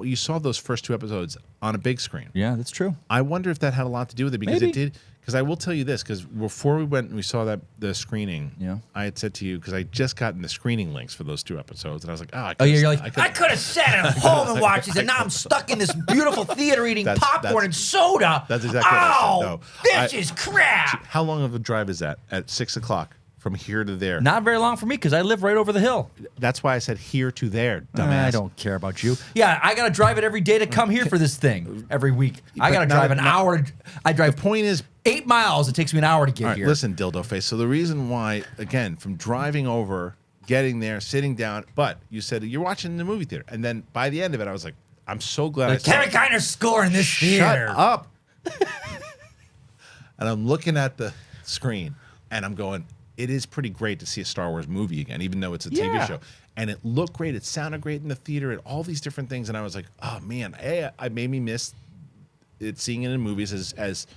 You saw those first 2 episodes on a big screen. Yeah, that's true. I wonder if that had a lot to do with it because it did. Because I will tell you this, because before we went and we saw the screening, I had said to you, because I just gotten the screening links for those 2 episodes, and I was like, you're like, I could have sat at home and watched this, and now I'm stuck in this beautiful theater eating popcorn and soda. That's exactly what I said. No, this is crap. How long of a drive is that? At 6 o'clock from here to there? Not very long for me, because I live right over the hill. That's why I said here to there, dumbass. I don't care about you. Yeah, I got to drive it every day to come here for this thing every week. I got to drive an hour. I drive. The point is, 8 miles. It takes me an hour to get here. Listen, dildo face. So the reason why, again, from driving over, getting there, sitting down, but you said you're watching the movie theater, and then by the end of it, I was like, I'm so glad. Like, Kevin Kiner's scoring this theater. Shut up. And I'm looking at the screen, and I'm going, it is pretty great to see a Star Wars movie again, even though it's a TV show. And it looked great. It sounded great in the theater, and all these different things. And I was like, oh man, I made me miss it, seeing it in movies as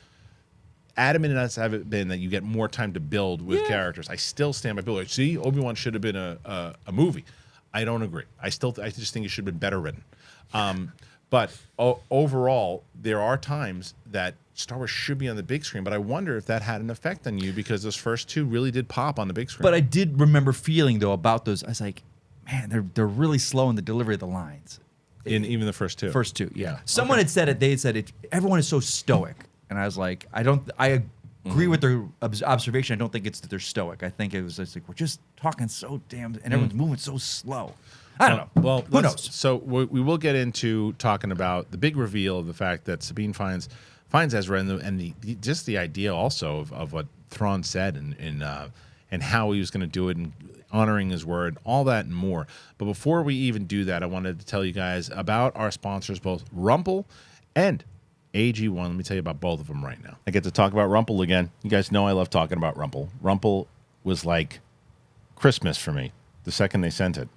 adamant as I've been that you get more time to build with characters. I still stand by Bill. Like, see, Obi-Wan should have been a movie. I don't agree. I just think it should have been better written. But overall, there are times that Star Wars should be on the big screen, but I wonder if that had an effect on you because those first 2 really did pop on the big screen. But I did remember feeling though about those. I was like, man, they're really slow in the delivery of the lines. In even the first 2. First 2, yeah. Someone had said it. They had said it. Everyone is so stoic, and I was like, I agree with their observation. I don't think it's that they're stoic. I think it was just like we're just talking so damn, and everyone's moving so slow. I don't know. Well, who knows? So we will get into talking about the big reveal of the fact that Sabine finds Ezra and the just the idea also of what Thrawn said and how he was going to do it and honoring his word, all that and more. But before we even do that, I wanted to tell you guys about our sponsors, both Rumpl and AG1. Let me tell you about both of them right now. I get to talk about Rumpl again. You guys know I love talking about Rumpl. Rumpl was like Christmas for me the second they sent it.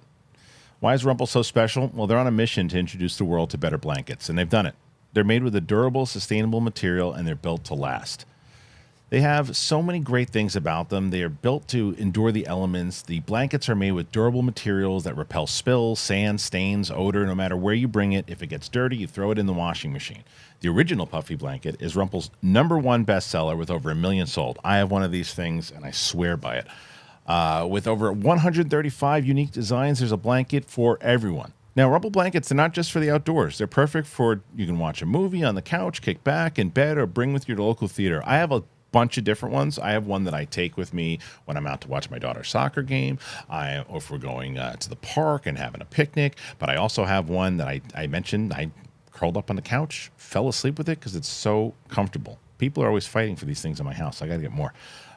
Why is Rumpl so special? Well, they're on a mission to introduce the world to better blankets, and they've done it. They're made with a durable, sustainable material, and they're built to last. They have so many great things about them. They are built to endure the elements. The blankets are made with durable materials that repel spills, sand, stains, odor. No matter where you bring it, if it gets dirty, you throw it in the washing machine. The original puffy blanket is Rumpl's #1 bestseller with over 1 million sold. I have one of these things, and I swear by it. With over 135 unique designs, there's a blanket for everyone. Now, Rumpl blankets are not just for the outdoors. They're perfect for, you can watch a movie on the couch, kick back in bed, or bring with you to local theater. I have a bunch of different ones. I have one that I take with me when I'm out to watch my daughter's soccer game, or if we're going to the park and having a picnic. But I also have one that I mentioned. I curled up on the couch, fell asleep with it because it's so comfortable. People are always fighting for these things in my house. I got to get more.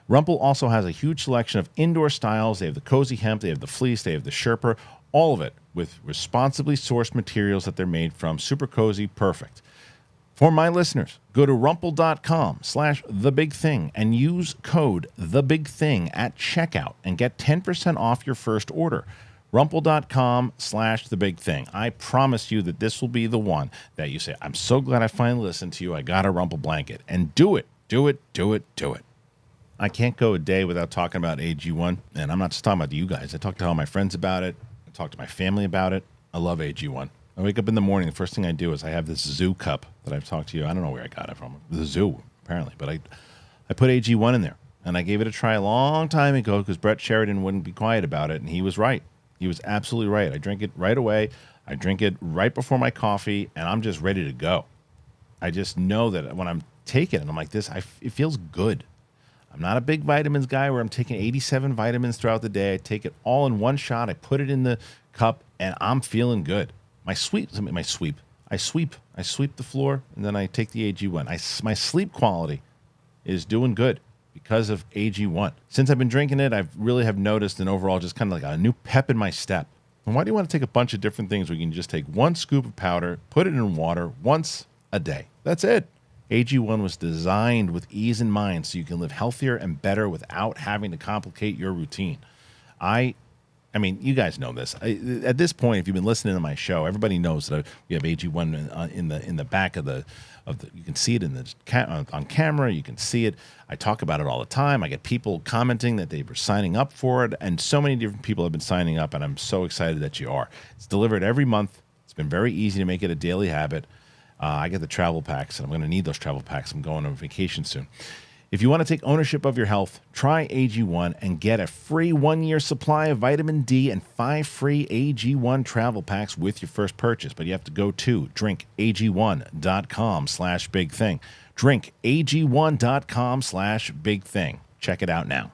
Rumpl also has a huge selection of indoor styles. They have the cozy hemp, they have the fleece, they have the Sherpa, all of it with responsibly sourced materials that they're made from. Super cozy, perfect. For my listeners, go to rumple.com/thebigthing and use code thebigthing at checkout and get 10% off your first order. Rumple.com/thebigthing. I promise you that this will be the one that you say, I'm so glad I finally listened to you. I got a Rumple blanket. And do it. Do it. Do it. Do it. I can't go a day without talking about AG1. And I'm not just talking about you guys. I talk to all my friends about it. I talk to my family about it. I love AG1. I wake up in the morning, the first thing I do is I have this zoo cup that I've talked to you. I don't know where I got it from. The zoo, apparently. But I put AG1 in there. And I gave it a try a long time ago because Brett Sheridan wouldn't be quiet about it. And he was right. He was absolutely right. I drink it right away. I drink it right before my coffee. And I'm just ready to go. I just know that when I'm taking it, I'm like this, it feels good. I'm not a big vitamins guy where I'm taking 87 vitamins throughout the day. I take it all in one shot. I put it in the cup, and I'm feeling good. I sweep the floor, and then I take the AG1. My sleep quality is doing good because of AG1. Since I've been drinking it, I really have noticed an overall just kind of like a new pep in my step. And why do you want to take a bunch of different things where you can just take one scoop of powder, put it in water once a day? That's it. AG1 was designed with ease in mind so you can live healthier and better without having to complicate your routine. I mean, you guys know this. At this point, if you've been listening to my show, everybody knows that we have AG1 in the back of the. You can see it on camera. You can see it. I talk about it all the time. I get people commenting that they were signing up for it, and so many different people have been signing up, and I'm so excited that you are. It's delivered every month. It's been very easy to make it a daily habit. I get the travel packs, and I'm going to need those travel packs. I'm going on vacation soon. If you want to take ownership of your health, try AG1 and get a free 1-year supply of vitamin D and 5 free AG1 travel packs with your first purchase. But you have to go to drinkag1.com/bigthing. Drinkag1.com/bigthing. Check it out now.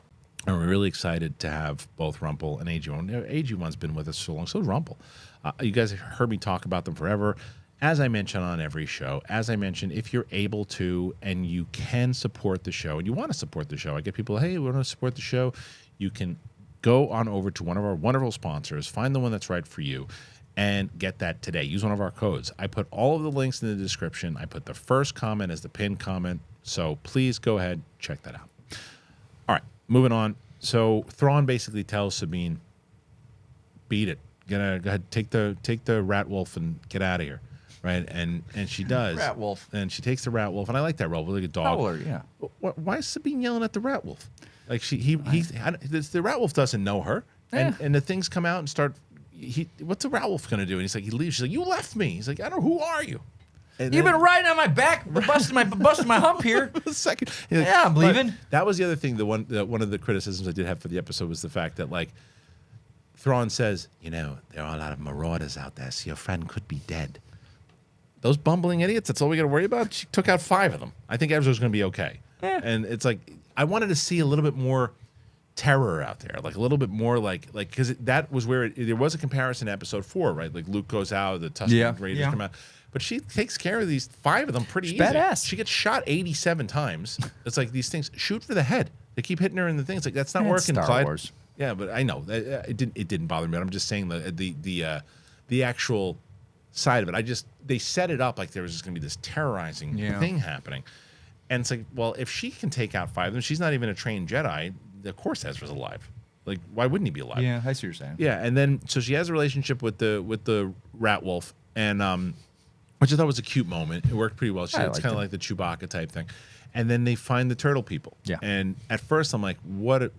And we're really excited to have both Rumpl and AG1. AG1's been with us so long, so is Rumpl. You guys have heard me talk about them forever. As I mention on every show, if you're able to and you can support the show and you want to support the show, I get people, hey, we want to support the show. You can go on over to one of our wonderful sponsors, find the one that's right for you, and get that today. Use one of our codes. I put all of the links in the description. I put the first comment as the pinned comment. So please go ahead, check that out. All right, moving on. So Thrawn basically tells Sabine, beat it. Go ahead, take the rat wolf and get out of here. Right, and she does. Rat wolf. And she takes the rat wolf, and I like that rat wolf, like a dog. Howler, yeah. Why is Sabine yelling at the rat wolf? Like the rat wolf doesn't know her, and the things come out and start. What's the rat wolf gonna do? And he's like, he leaves. She's like, you left me. He's like, I don't know, who are you? And You've been riding on my back, busting my hump here. Second, like, yeah, I'm leaving. That was the other thing. One of the criticisms I did have for the episode was the fact that Thrawn says, there are a lot of marauders out there, so your friend could be dead. Those bumbling idiots, that's all we got to worry about? She took out 5 of them. I think Ezra's going to be okay. Yeah. And it's like, I wanted to see a little bit more terror out there, like a little bit more because that was where there was a comparison to episode 4, right? Like Luke goes out, the Tusken Raiders come out. But she takes care of these 5 of them pretty easy. Badass. She gets shot 87 times. It's like these things, shoot for the head. They keep hitting her in the things. Like, that's not working, Star Clyde. Wars. Yeah, but I know. It didn't bother me. But I'm just saying the actual side of it. They set it up like there was just going to be this terrorizing thing happening. And it's like, well, if she can take out 5 of them, she's not even a trained Jedi. Of course Ezra's alive. Like, why wouldn't he be alive? Yeah, I see what you're saying. Yeah, and then so she has a relationship with the rat wolf, and which I thought was a cute moment. It worked pretty well. It's kind of like the Chewbacca type thing. And then they find the turtle people. Yeah. And at first I'm like, what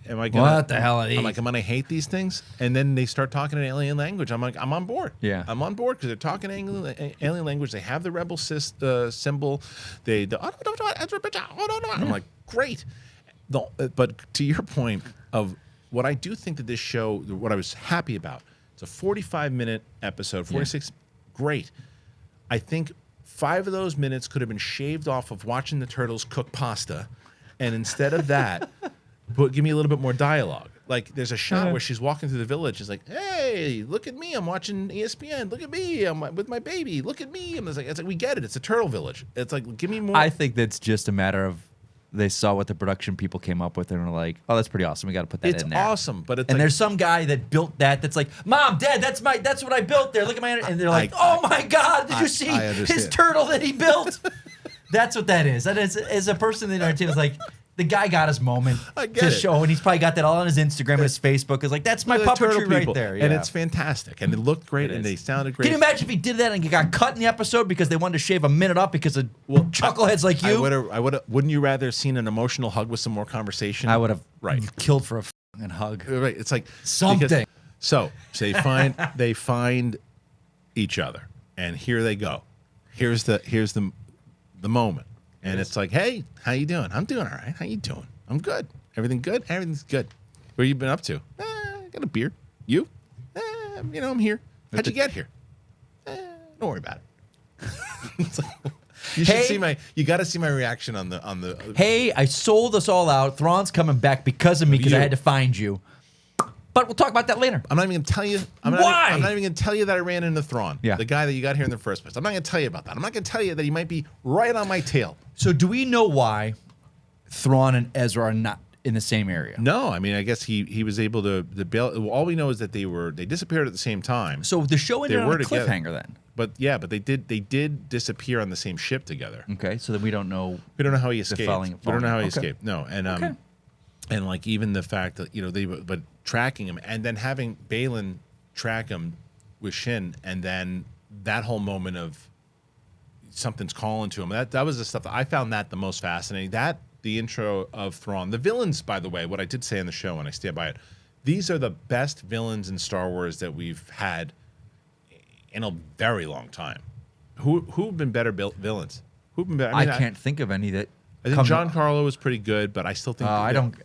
am I gonna? What the hell are these? I'm like, am I gonna hate these things? And then they start talking in alien language. I'm like, I'm on board. Yeah, I'm on board because they're talking alien language. They have the rebel symbol. I'm like, great. But to your point of what I do think that this show, what I was happy about, it's a 45-minute episode, 46, great. I think 5 of those minutes could have been shaved off of watching the turtles cook pasta, and instead of that. But give me a little bit more dialogue. Like, there's a shot where she's walking through the village. She's like, hey, look at me. I'm watching ESPN. Look at me. I'm with my baby. Look at me. And it's like, we get it. It's a turtle village. It's like, give me more. I think that's just a matter of they saw what the production people came up with and were like, "Oh, that's pretty awesome. We got to put that It's in there." awesome, but it's and like, there's some guy that built that. That's like, "Mom, Dad, that's what I built there. Look at my." And they're like, "Oh my God, did you see I his understand. turtle that he built?" That's what that is. That is, as a person in the entertainment, is like. The guy got his moment I get to it. show, and he's probably got that all on his Instagram and his Facebook. Is like, that's my the turtle puppetry right people. there. And yeah. it's fantastic, and it looked great, It and is. they sounded great. Can you imagine if he did that and he got cut in the episode because they wanted to shave a minute off because of chuckleheads like you? I would have. Wouldn't you rather have seen an emotional hug with some more conversation? I would have Right. killed for a fucking hug. Right. It's like Something. because- so they find each other, and here they go. Here's the moment, and it's like, hey, how you doing? I'm doing all right. How you doing? I'm good. Everything good? Everything's good. Where you been up to? I got a beer. You? I'm here. How'd you get here? Don't worry about it. It's like, you should Hey. see you got to see my reaction on the. Hey, I sold us all out. Thrawn's coming back because of me because I You. had to find you. But we'll talk about that later. I'm not even gonna tell you. Why? I'm not even gonna tell you that I ran into Thrawn. Yeah. The guy that you got here in the first place. I'm not gonna tell you about that. I'm not gonna tell you that he might be right on my tail. So do we know why Thrawn and Ezra are not in the same area? No, I mean, I guess he was able to bail. All we know is that they disappeared at the same time. So the show ended They on were a together. cliffhanger then. But they did disappear on the same ship together. Okay, so then we don't know. We don't know how he escaped. falling- We don't know how he okay. escaped. No, and Okay. and like even the fact that but tracking him and then having Bailen track him with Shin, and then that whole moment of something's calling to him. That was the stuff that I found that the most fascinating. That the intro of Thrawn, the villains, by the way, what I did say in the show, and I stand by it. These are the best villains in Star Wars that we've had in a very long time. Who've been better villains? Who've been better? I can't think of any that. I think Giancarlo was pretty good, but I still think I don't.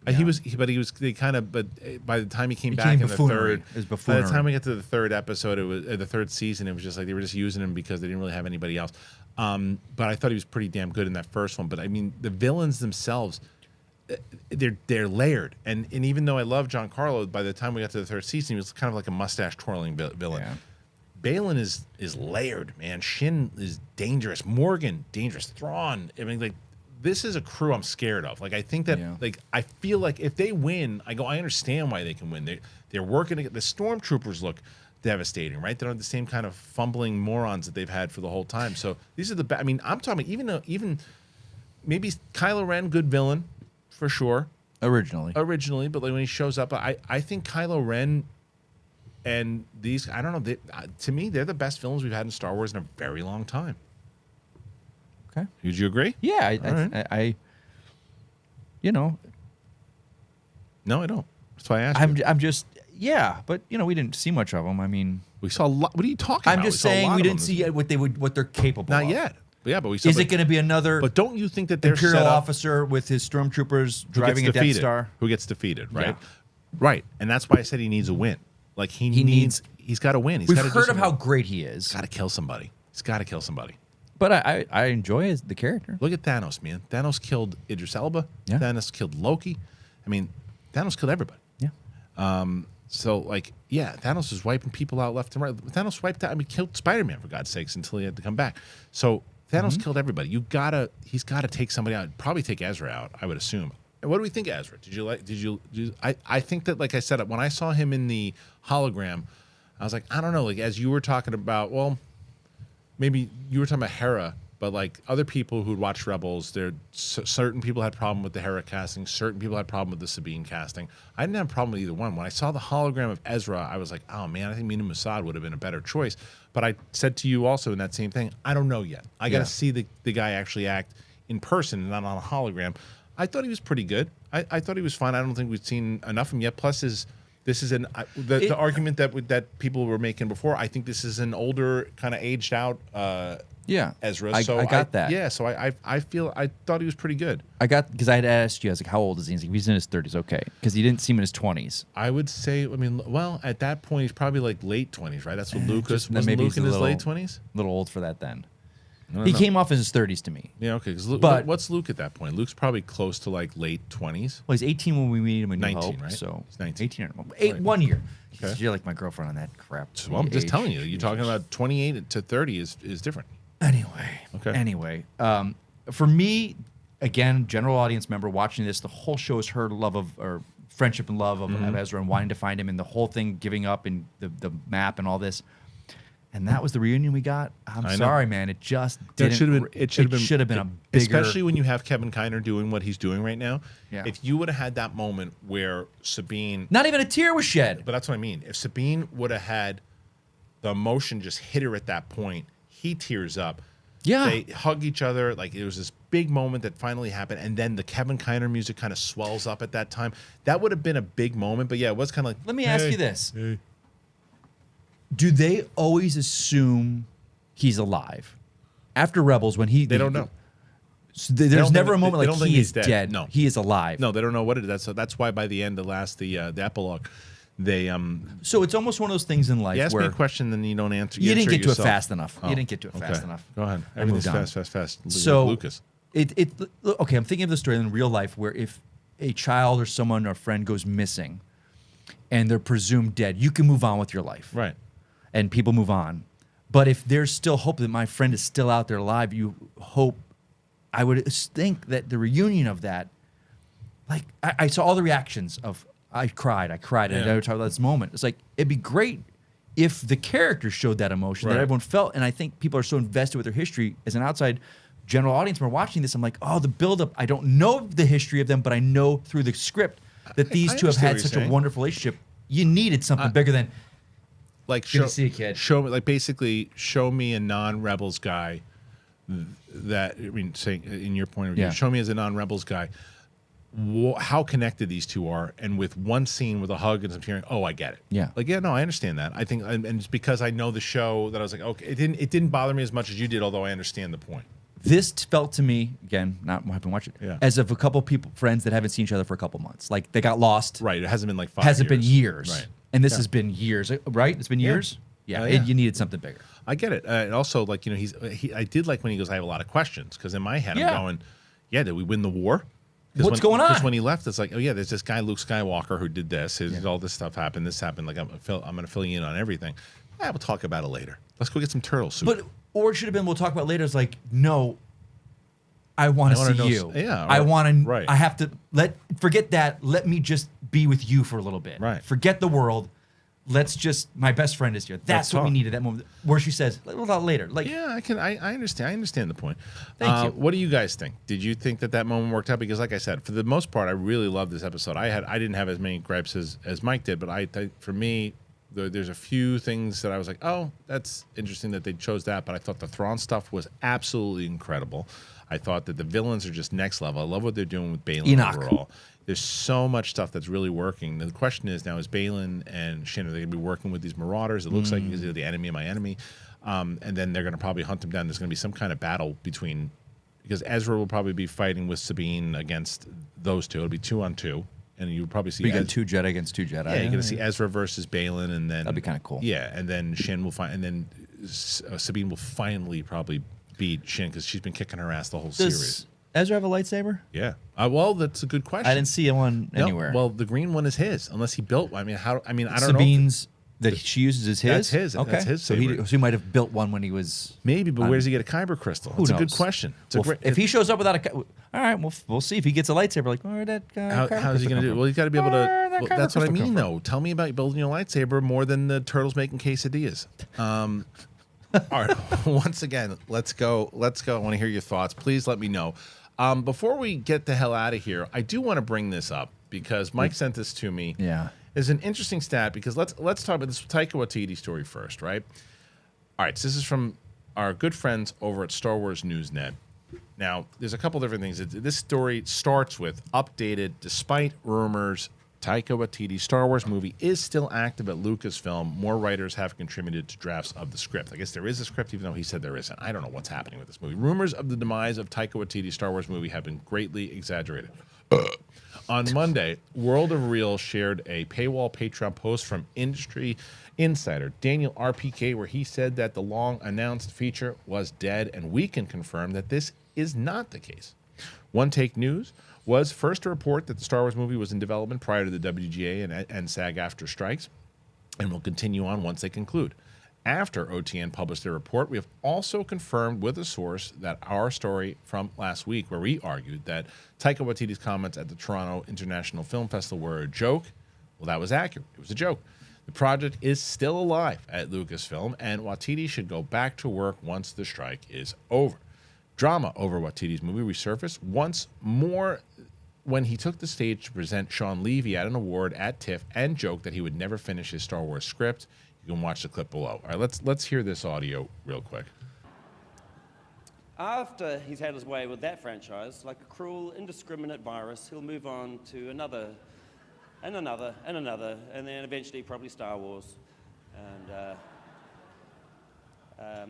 he was. They kind of. But by the time he came back Became in the buffoonery. third, It was by the buffoonery. time we got to the third episode, it was the third season. It was just like they were just using him because they didn't really have anybody else. But I thought he was pretty damn good in that first one. But I mean, the villains themselves, they're layered. And even though I love Giancarlo, by the time we got to the third season, he was kind of like a mustache twirling villain. Yeah. Baylan is layered, man. Shin is dangerous. Morgan, dangerous. Thrawn. I mean, like, this is a crew I'm scared of. Like, I think that, Yeah. like, I feel like if they win, I understand why they can win. They're working to get the stormtroopers look devastating, right? They're not the same kind of fumbling morons that they've had for the whole time. So these are I mean, I'm talking even maybe Kylo Ren, good villain for sure originally. originally, but like when he shows up, I think Kylo Ren and these, I don't know, to me, they're the best villains we've had in Star Wars in a very long time. Okay. Would you agree? Yeah, All right. I you know, No, I don't. That's why I asked. I'm just but we didn't see much of them. I mean, We saw a lot. What are you talking I'm about? just We saw a saying lot we of didn't them see this what they're capable Not of. yet. But yeah, but we saw. Is it going to be another But don't you think that they're Imperial set up, officer with his stormtroopers who driving a gets Death defeated? Star? Who gets defeated? Right. Yeah. Right. And that's why I said he needs a win. Like he needs. He's got to win. He's We've got to heard of how great he is, Got to kill somebody. He's got to kill somebody. but I enjoy the character. Look at Thanos, man. Thanos killed Idris Elba. Yeah. Thanos killed Loki. I mean, Thanos killed everybody. Yeah. So, like, yeah, Thanos was wiping people out left and right. Thanos wiped out, killed Spider-Man, for God's sakes, until he had to come back. So, Thanos killed everybody. He's got to take somebody out. Probably take Ezra out, I would assume. And what do we think of Ezra? I think that, like I said, when I saw him in the hologram, I was like, I don't know, like, as you were talking about, well, maybe you were talking about Hera, but like other people who'd watched Rebels, certain people had problem with the Hera casting, certain people had problem with the Sabine casting. I didn't have a problem with either one. When I saw the hologram of Ezra, I was like, oh man, I think Mina Mossad would have been a better choice. But I said to you also in that same thing, I don't know yet. I got to see the guy actually act in person and not on a hologram. I thought he was pretty good. I thought he was fine. I don't think we've seen enough of him yet. Plus, the argument that people were making before, I think this is an older, kind of aged out Ezra. I got that. Yeah, so I thought he was pretty good. Because I had asked you, I was like, how old is he? He's like, he's in his 30s, okay. Because he didn't seem in his 20s. I would say, well, at that point, he's probably like late 20s, right? That's what Luke was. Then Was maybe Luke he's in a his little- late 20s? A little old for that then. I don't He know. came off in his 30s to me. Yeah, okay. Because But- what's Luke at that point? Luke's probably close to like late 20s. Well, he's 18 when we meet him in New 19, Hope. right? So He's 19. 18 or 1 year. Okay. You're like my girlfriend on that crap. So I'm just age. telling you, you're talking about 28 to 30 is different. Anyway. Okay. Anyway, for me, again, general audience member watching this, the whole show is her love of, or friendship and love of Ezra and wanting to find him, and the whole thing giving up and the map and all this. And that was the reunion we got. I'm sorry, man. It just didn't. It should have been a bigger. Especially when you have Kevin Kiner doing what he's doing right now. Yeah. If you would have had that moment where Sabine, not even a tear was shed. but that's what I mean. If Sabine would have had the emotion just hit her at that point, he tears up. Yeah. They hug each other. Like, it was this big moment that finally happened. And then the Kevin Kiner music kind of swells up at that time. That would have been a big moment. But yeah, it was kind of like. Let me ask you this. Do they always assume he's alive? After Rebels, when They don't know. So there's never a moment they like don't think he he's is dead. dead. No. He is alive. No, they don't know what it is. That's why by the end, the epilogue, they So it's almost one of those things in life you ask where me a question, then you don't answer. you didn't get to it yourself. fast enough. Oh, You didn't get to it fast okay. enough. Go ahead. I moved Everything's on. fast. So Lucas. Okay, I'm thinking of the story in real life where if a child or someone or a friend goes missing and they're presumed dead, you can move on with your life. Right. And people move on. But if there's still hope that my friend is still out there alive, you hope. I would think that the reunion of that, like I saw all the reactions of I cried, and I never talked about this moment. It's like it'd be great if the characters showed that emotion that everyone felt, and I think people are so invested with their history. As an outside general audience, when we're watching this, I'm like, oh, the buildup. I don't know the history of them, but I know through the script that these two have had such a wonderful relationship. You needed something bigger than like good to see a kid. Show me, like, basically show me a non-Rebels guy that, I mean, saying in your point of view, show me as a non-Rebels guy how connected these two are, and with one scene with a hug and some tearing, oh, I get it. Yeah. Like, yeah, no, I understand that. I think, and it's because I know the show that I was like, okay, it didn't bother me as much as you did, although I understand the point. This felt to me, again, not having watched it, as of a couple people, friends that haven't seen each other for a couple months. Like they got lost. Right. It hasn't been like 5 Hasn't years. been years. Right. And this has been years, right? It's been years? Yeah. Yeah. You needed something bigger. I get it. And also, like, you know, I did like when he goes, I have a lot of questions, because in my head I'm going, yeah, did we win the war? What's going on? Because when he left, it's like, oh yeah, there's this guy Luke Skywalker who did this. All this stuff happened. This happened. Like I'm going to fill you in on everything. Yeah, we'll talk about it later. Let's go get some turtle soup. But or it should have been we'll talk about it later. It's like no, I want to see you. Yeah, I want to. Right. I have to forget that. Let me just be with you for a little bit. Right. Forget the world. Let's just. My best friend is here. That's what we needed. That moment where she says, "We'll talk later." Like, yeah, I understand. I understand the point. Thank you. What do you guys think? Did you think that moment worked out? Because, like I said, for the most part, I really loved this episode. I didn't have as many gripes as Mike did, but for me, there's a few things that I was like, oh, that's interesting that they chose that. But I thought the Thrawn stuff was absolutely incredible. I thought that the villains are just next level. I love what they're doing with Baylan overall. There's so much stuff that's really working. The question is now, is Baylan and Shin, are they going to be working with these marauders? It looks like because they're the enemy of my enemy. And then they're going to probably hunt them down. There's going to be some kind of battle between, because Ezra will probably be fighting with Sabine against those two. It'll be 2-on-2. And you would probably see two Jedi against two Jedi. Yeah, you're going to see Ezra versus Baylan, and then that'd be kind of cool. Yeah, and then Shin will and then Sabine will finally probably beat Shin because she's been kicking her ass the whole series. Ezra have a lightsaber? Yeah. Well, that's a good question. I didn't see one anywhere. Well, the green one is his, unless he built one. I don't know. Sabine's that she uses is his? That's his. Okay. That's his so he might have built one when he was... Maybe, but where does he get a kyber crystal? That's a good question. If he shows up without all right, we'll see if he gets a lightsaber. Like, where that guy? How's he going to do it? Well, he's got to be able to... Well, that's what I mean, though. Tell me about building your lightsaber more than the turtles making quesadillas. All right. Once again, let's go. I want to hear your thoughts. Please let me know. Before we get the hell out of here, I do want to bring this up because Mike sent this to me. Yeah. It's an interesting stat because let's talk about this Taika Waititi story first, right? All right. So this is from our good friends over at Star Wars Newsnet. Now, there's a couple different things. This story starts with updated, despite rumors, Taika Waititi's Star Wars movie is still active at Lucasfilm. More writers have contributed to drafts of the script. I guess there is a script, even though he said there isn't. I don't know what's happening with this movie. Rumors of the demise of Taika Waititi's Star Wars movie have been greatly exaggerated. On Monday, World of Real shared a paywall Patreon post from industry insider Daniel RPK, where he said that the long-announced feature was dead, and we can confirm that this is not the case. One Take News was first to report that the Star Wars movie was in development prior to the WGA and SAG-AFTRA strikes, and will continue on once they conclude. After OTN published their report, we have also confirmed with a source that our story from last week, where we argued that Taika Waititi's comments at the Toronto International Film Festival were a joke, well, that was accurate. It was a joke. The project is still alive at Lucasfilm, and Waititi should go back to work once the strike is over. Drama over Waititi's movie resurfaced once more when he took the stage to present Sean Levy at an award at TIFF and joked that he would never finish his Star Wars script. You can watch the clip below. All right, let's hear this audio real quick. After he's had his way with that franchise, like a cruel, indiscriminate virus, he'll move on to another, and another, and another, and then eventually probably Star Wars. And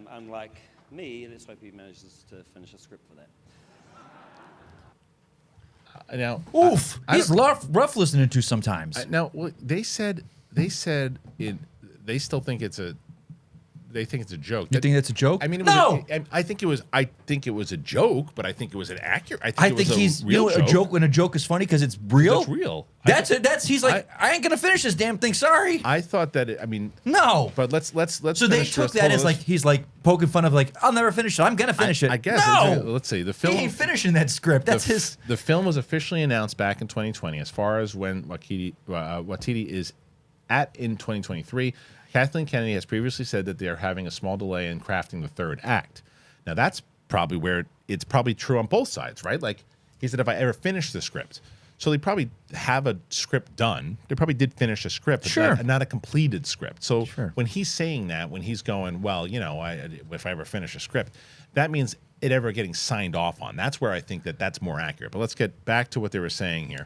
unlike me, let's hope he manages to finish a script for that. Now, Oof, he's rough listening to sometimes. now, they said they still think it's a. They think it's a joke. You think that's a joke? I mean, no. I think it was. I think it was a joke, but I think it was an accurate. I think he's real a joke when a joke is funny because it's real. That's real. That's it. That's he's like I ain't gonna finish this damn thing. Sorry. I thought that. No. But let's. So they took that as like he's like poking fun of like I'll never finish it. I'm gonna finish it. I guess. No. Let's see. The film. He ain't finishing that script. That's his. The film was officially announced back in 2020. As far as when Waititi is in 2023. Kathleen Kennedy has previously said that they are having a small delay in crafting the third act. Now, that's probably where it's probably true on both sides, right? Like, he said, if I ever finish the script. So they probably have a script done. They probably did finish a script, but not a completed script. So when he's saying that, when he's going, well, you know, if I ever finish a script, that means it ever getting signed off on. That's where I think that that's more accurate. But let's get back to what they were saying here.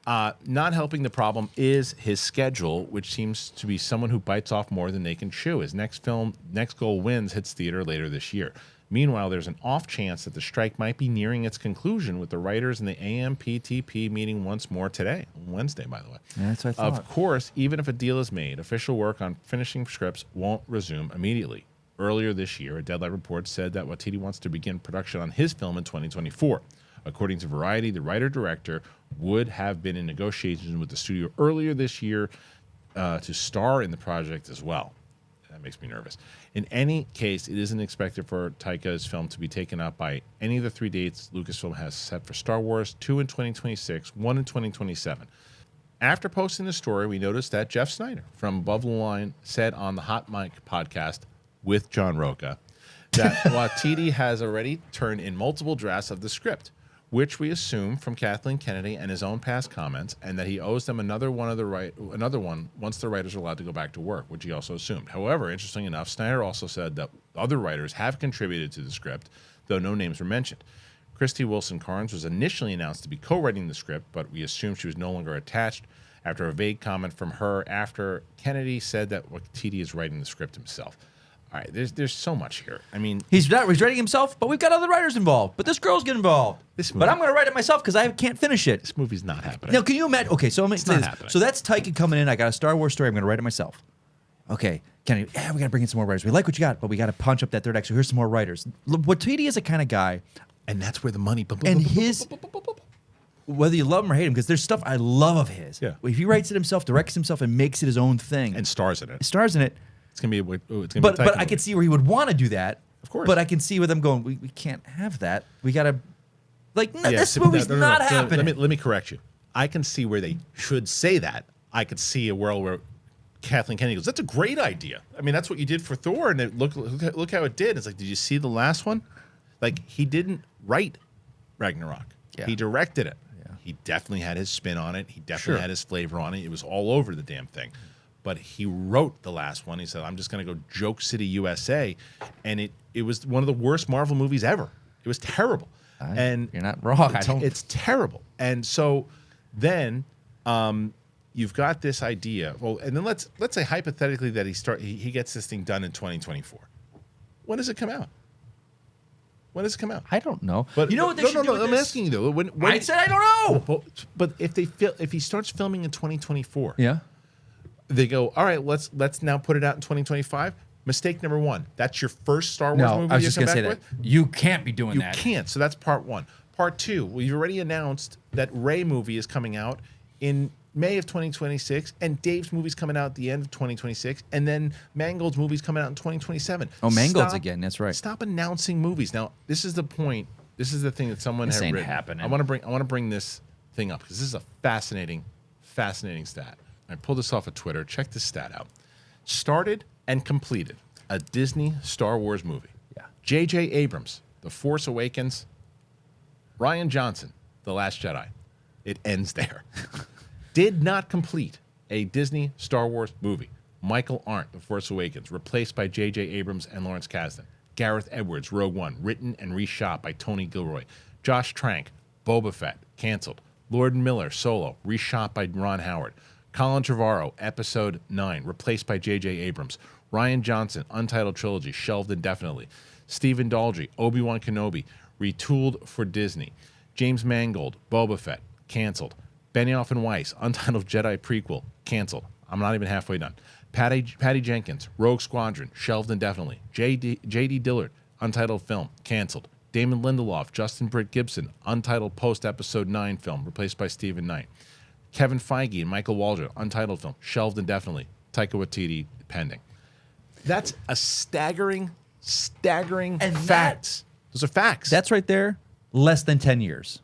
Not helping the problem is his schedule, which seems to be someone who bites off more than they can chew. His next film, Next Goal Wins, hits theater later this year. Meanwhile, there's an off chance that the strike might be nearing its conclusion with the writers and the AMPTP meeting once more today, Wednesday, by the way. Yeah, that's what I thought. Of course, even if a deal is made, official work on finishing scripts won't resume immediately. Earlier this year, a Deadline report said that Waititi wants to begin production on his film in 2024. According to Variety, the writer-director would have been in negotiations with the studio earlier this year to star in the project as well. That makes me nervous. In any case, it isn't expected for Taika's film to be taken up by any of the 3 dates Lucasfilm has set for Star Wars, 2 in 2026, 1 in 2027. After posting the story, we noticed that Jeff Snyder from Above the Line said on the Hot Mic podcast with John Roca that Waititi has already turned in multiple drafts of the script, which we assume from Kathleen Kennedy and his own past comments, and that he owes them another one once the writers are allowed to go back to work, which he also assumed. However, interesting enough, Snyder also said that other writers have contributed to the script, though no names were mentioned. Christy Wilson Carnes was initially announced to be co-writing the script, but we assumed she was no longer attached after a vague comment from her after Kennedy said that Waititi is writing the script himself. All right, there's so much here. I mean, he's writing himself, but we've got other writers involved. But this girl's getting involved. But I'm going to write it myself because I can't finish it. This movie's not happening. Now, can you imagine? Okay, so I'm going to say this. So that's Taika coming in. I got a Star Wars story. I'm going to write it myself. Okay, Kennedy, we got to bring in some more writers. We like what you got, but we got to punch up that third act. So here's some more writers. Waititi is a kind of guy, and that's where the money. And his, whether you love him or hate him, because there's stuff I love of his. Yeah. If he writes it himself, directs himself, and makes it his own thing, and stars in it. It's gonna be but I could see where he would want to do that. Of course. But I can see with them going, we can't have that. We gotta this movie's not happening. Let me correct you. I can see where they should say that. I could see a world where Kathleen Kennedy goes, "That's a great idea. I mean, that's what you did for Thor, and look how it did." It's like, did you see the last one? Like, he didn't write Ragnarok. Yeah. He directed it. Yeah. He definitely had his spin on it. He definitely had his flavor on it. It was all over the damn thing. But he wrote the last one. He said, I'm just going to go Joke City, USA. And it was one of the worst Marvel movies ever. It was terrible. And you're not wrong. It's terrible. And so then you've got this idea. Well, and then let's say hypothetically that he gets this thing done in 2024. When does it come out? When does it come out? I don't know. But you know what they should do with I'm this? asking you though. When I said I don't know. But if he starts filming in 2024, yeah. They go, all right, let's now put it out in 2025. Mistake number one. That's your first Star Wars movie. I was just going gonna to say that. You can't be doing that. You can't. So that's part one. Part two. Well, you've already announced that Rey movie is coming out in May of 2026, and Dave's movie's coming out at the end of 2026, and then Mangold's movie's coming out in 2027. Oh, Mangold's again. That's right. Stop announcing movies. Now, this is the point. This is the thing that someone This had ain't written. happening. I want to bring this thing up because this is a fascinating stat. I pulled this off of Twitter. Check this stat out. Started and completed a Disney Star Wars movie. Yeah. J.J. Abrams, The Force Awakens. Rian Johnson, The Last Jedi. It ends there. Did not complete a Disney Star Wars movie. Michael Arndt, The Force Awakens, replaced by J.J. Abrams and Lawrence Kasdan. Gareth Edwards, Rogue One, written and reshot by Tony Gilroy. Josh Trank, Boba Fett, canceled. Lord Miller, Solo, reshot by Ron Howard. Colin Trevorrow, Episode 9, replaced by J.J. Abrams. Rian Johnson, Untitled Trilogy, shelved indefinitely. Stephen Daldry, Obi-Wan Kenobi, retooled for Disney. James Mangold, Boba Fett, canceled. Benioff and Weiss, Untitled Jedi prequel, canceled. I'm not even halfway done. Patty Jenkins, Rogue Squadron, shelved indefinitely. J.D. Dillard, Untitled film, canceled. Damon Lindelof, Justin Britt Gibson, Untitled post-Episode 9 film, replaced by Stephen Knight. Kevin Feige and Michael Waldron, Untitled film, shelved indefinitely. Taika Waititi, pending. That's a staggering And facts. Those are facts. That's right there. Less than 10 years.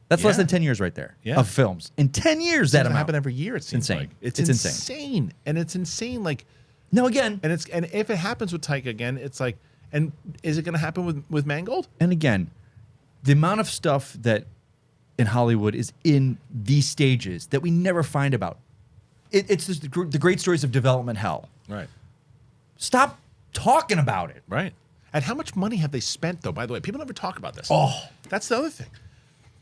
That's less Yeah. than 10 years right there Yeah. of films. In 10 years, that doesn't amount. happen every year. It seems Insane. like It's insane. insane, and it's insane. Like, No, again. and if it happens with Taika again, it's like, and is it going to happen with Mangold? And again, the amount of stuff that in Hollywood is in these stages that we never find about. It's just the great stories of development hell. Right. Stop talking about it. Right. And how much money have they spent, though? By the way, people never talk about this. Oh. That's the other thing.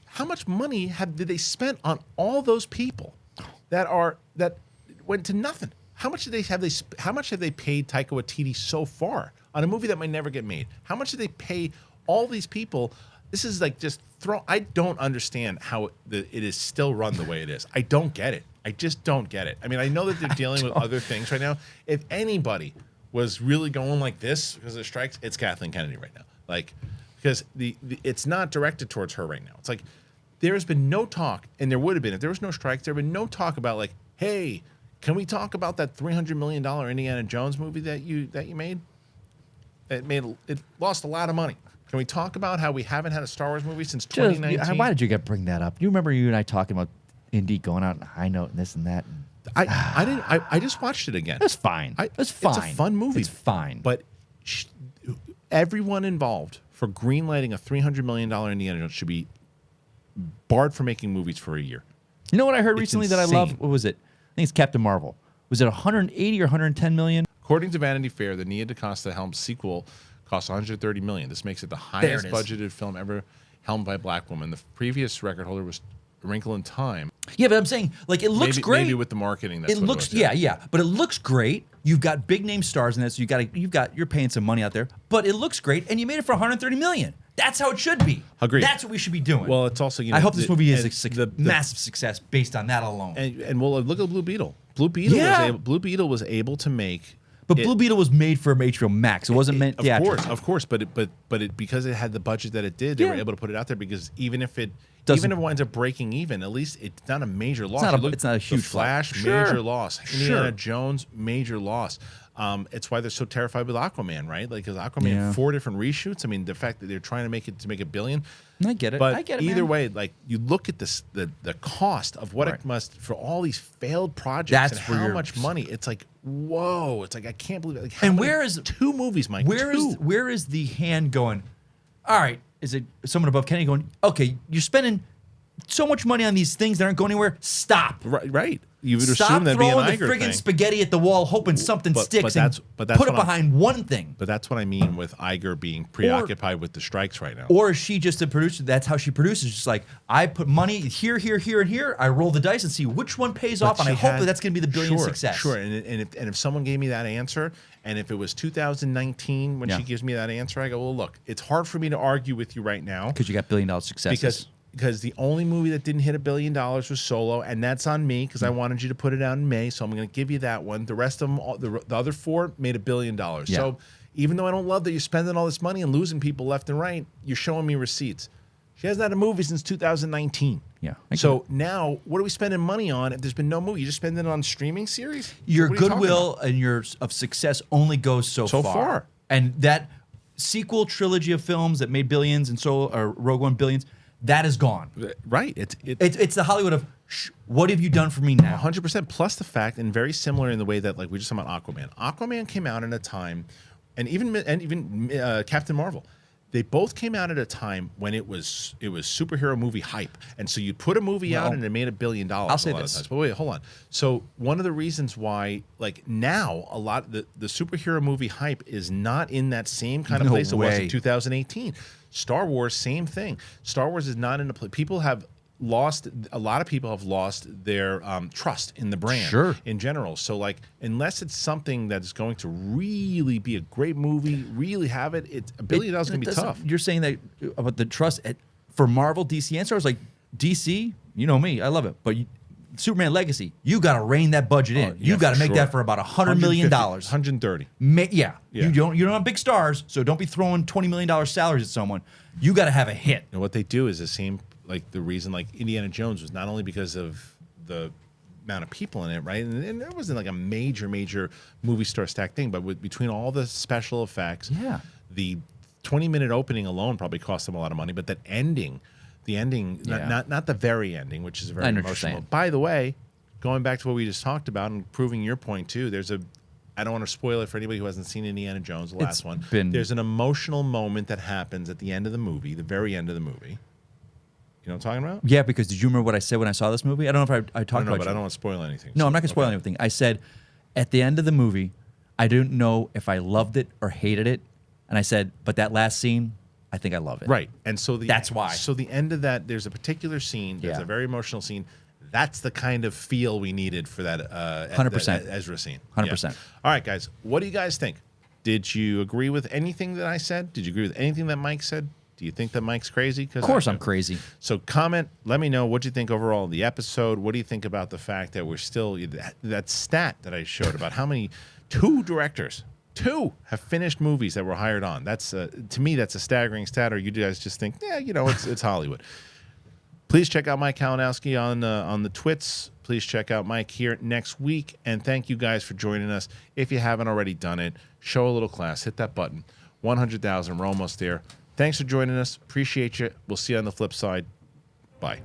How much money did they spend on all those people that went to nothing? How much have they paid Taika Waititi so far on a movie that might never get made? How much did they pay all these people? This is like just I don't understand how it is still run the way it is. I don't get it. I just don't get it. I mean, I know that they're dealing with other things right now. If anybody was really going like this because of the strikes, it's Kathleen Kennedy right now. Like, because it's not directed towards her right now. It's like there has been no talk, and there would have been if there was no strikes. There would have been no talk about like, hey, can we talk about that $300 million Indiana Jones movie that you made? It lost a lot of money. Can we talk about how we haven't had a Star Wars movie since 2019? Why did you bring that up? You remember you and I talking about Indy going out on a high note and this and that? I didn't. I just watched it again. That's fine. It's fine. It's a fun movie. It's fine. But everyone involved for greenlighting a $300 million Indiana Jones should be barred from making movies for a year. You know what I heard It's recently that I insane. love? What was it? I think it's Captain Marvel. Was it 180 or 110 million? According to Vanity Fair, the Nia DaCosta helmed sequel cost 130 million. This makes it the highest is. budgeted film ever helmed by a black woman. The previous record holder was A Wrinkle in Time. Yeah, but I'm saying, like, it looks great. Maybe with the marketing. That's It what looks, it was, yeah, but it looks great. You've got big name stars in this. You're paying some money out there, but it looks great, and you made it for 130 million. That's how it should be. Agreed. That's what we should be doing. Well, it's also I hope this movie is and a massive success based on that alone. And well, look at Blue Beetle. Blue Beetle was able to make. But Blue Beetle was made for HBO Max. It wasn't meant theatrically. Of course, but because it had the budget that it did, they were able to put it out there because even if it winds up breaking even, at least it's not a major loss. It's not a huge The Flash, flop. major loss. Indiana Jones, major loss. It's why they're so terrified with Aquaman, right? Like, because Aquaman had 4 different reshoots. I mean, the fact that they're trying to make it $1 billion. I get it. But I get it, either man. way, like you look at this, the cost of what Right. it must for all these failed projects That's and where how you're- much money. It's like, whoa! It's like I can't believe it. Like, And many- where is 2 movies, Mike? Where is the hand going? All right, is it someone above Kenny going? Okay, you're spending so much money on these things that aren't going anywhere. Stop. Right. You would Stop assume that'd be an throwing the Iger friggin' thing. spaghetti at the wall, hoping something sticks. but that's Put it what I'm- behind one thing. But that's what I mean with Iger being preoccupied with the strikes right now. Or is she just a producer? That's how she produces. Just like, I put money here, here, here, and here. I roll the dice and see which one pays off, and I hope that's going to be the billion success. Sure. And if someone gave me that answer, and if it was 2019 when she gives me that answer, I go, well, look, it's hard for me to argue with you right now Because you got $1 billion successes. because the only movie that didn't hit $1 billion was Solo, and that's on me because I wanted you to put it out in May, so I'm going to give you that one. The rest of them, the other 4, made $1 billion. Yeah. So even though I don't love that you're spending all this money and losing people left and right, you're showing me receipts. She hasn't had a movie since 2019. Yeah. So now, what are we spending money on if there's been no movie? You just spend it on streaming series? Your What are you talking goodwill about? and your of success only goes so far. And that sequel trilogy of films that made billions and Rogue One billions, that is gone. Right. It's the Hollywood of what have you done for me now? 100%. Plus the fact, and very similar in the way that, like, we just talked about Aquaman. Aquaman came out in a time, and even Captain Marvel. They both came out at a time when it was superhero movie hype, and so you put a movie out and it made $1 billion. I'll say a lot this. of times. But wait, hold on. So one of the reasons why, like, now a lot the superhero movie hype is not in that same kind of place it was in 2018. Star Wars, same thing. Star Wars is not in a place. A lot of people have lost their trust in the brand in general. So, like, unless it's something that's going to really be a great movie, really have it, $1 billion is going to be tough. You're saying that about the trust for Marvel, DC, and Star Wars. Like, DC, you know me, I love it. But Superman Legacy, you got to rein that budget in. You got to make that for about $100 million. 130. Yeah. You don't have big stars, so don't be throwing $20 million salaries at someone. You got to have a hit. And what they do is the same. Like, the reason, like, Indiana Jones was not only because of the amount of people in it, right? And it wasn't like a major movie star stack thing, but between all the special effects, the 20-minute opening alone probably cost them a lot of money. But that ending, not the very ending, which is very emotional. By the way, going back to what we just talked about and proving your point too, I don't want to spoil it for anybody who hasn't seen Indiana Jones, the last one. There's an emotional moment that happens at the end of the movie, the very end of the movie. You know what I'm talking about? Yeah, because did you remember what I said when I saw this movie? I don't know if I talked about it. But I don't want to spoil anything. No, I'm not going to spoil anything. I said at the end of the movie, I didn't know if I loved it or hated it. And I said, but that last scene, I think I love it. Right. And so that's why. So the end of that, there's a particular scene. There's a very emotional scene. That's the kind of feel we needed for that 100% Ezra scene. 100%. Yeah. All right, guys. What do you guys think? Did you agree with anything that I said? Did you agree with anything that Mike said? Do you think that Mike's crazy? Of course I'm crazy. So comment. Let me know what you think overall of the episode. What do you think about the fact that we're still that stat that I showed about how many two directors have finished movies that were hired on? That's to me that's a staggering stat. Or you guys just think, yeah, you know, it's Hollywood. Please check out Mike Kalinowski on the twits. Please check out Mike here next week. And thank you guys for joining us. If you haven't already done it, show a little class. Hit that button. 100,000. We're almost there. Thanks for joining us. Appreciate you. We'll see you on the flip side. Bye.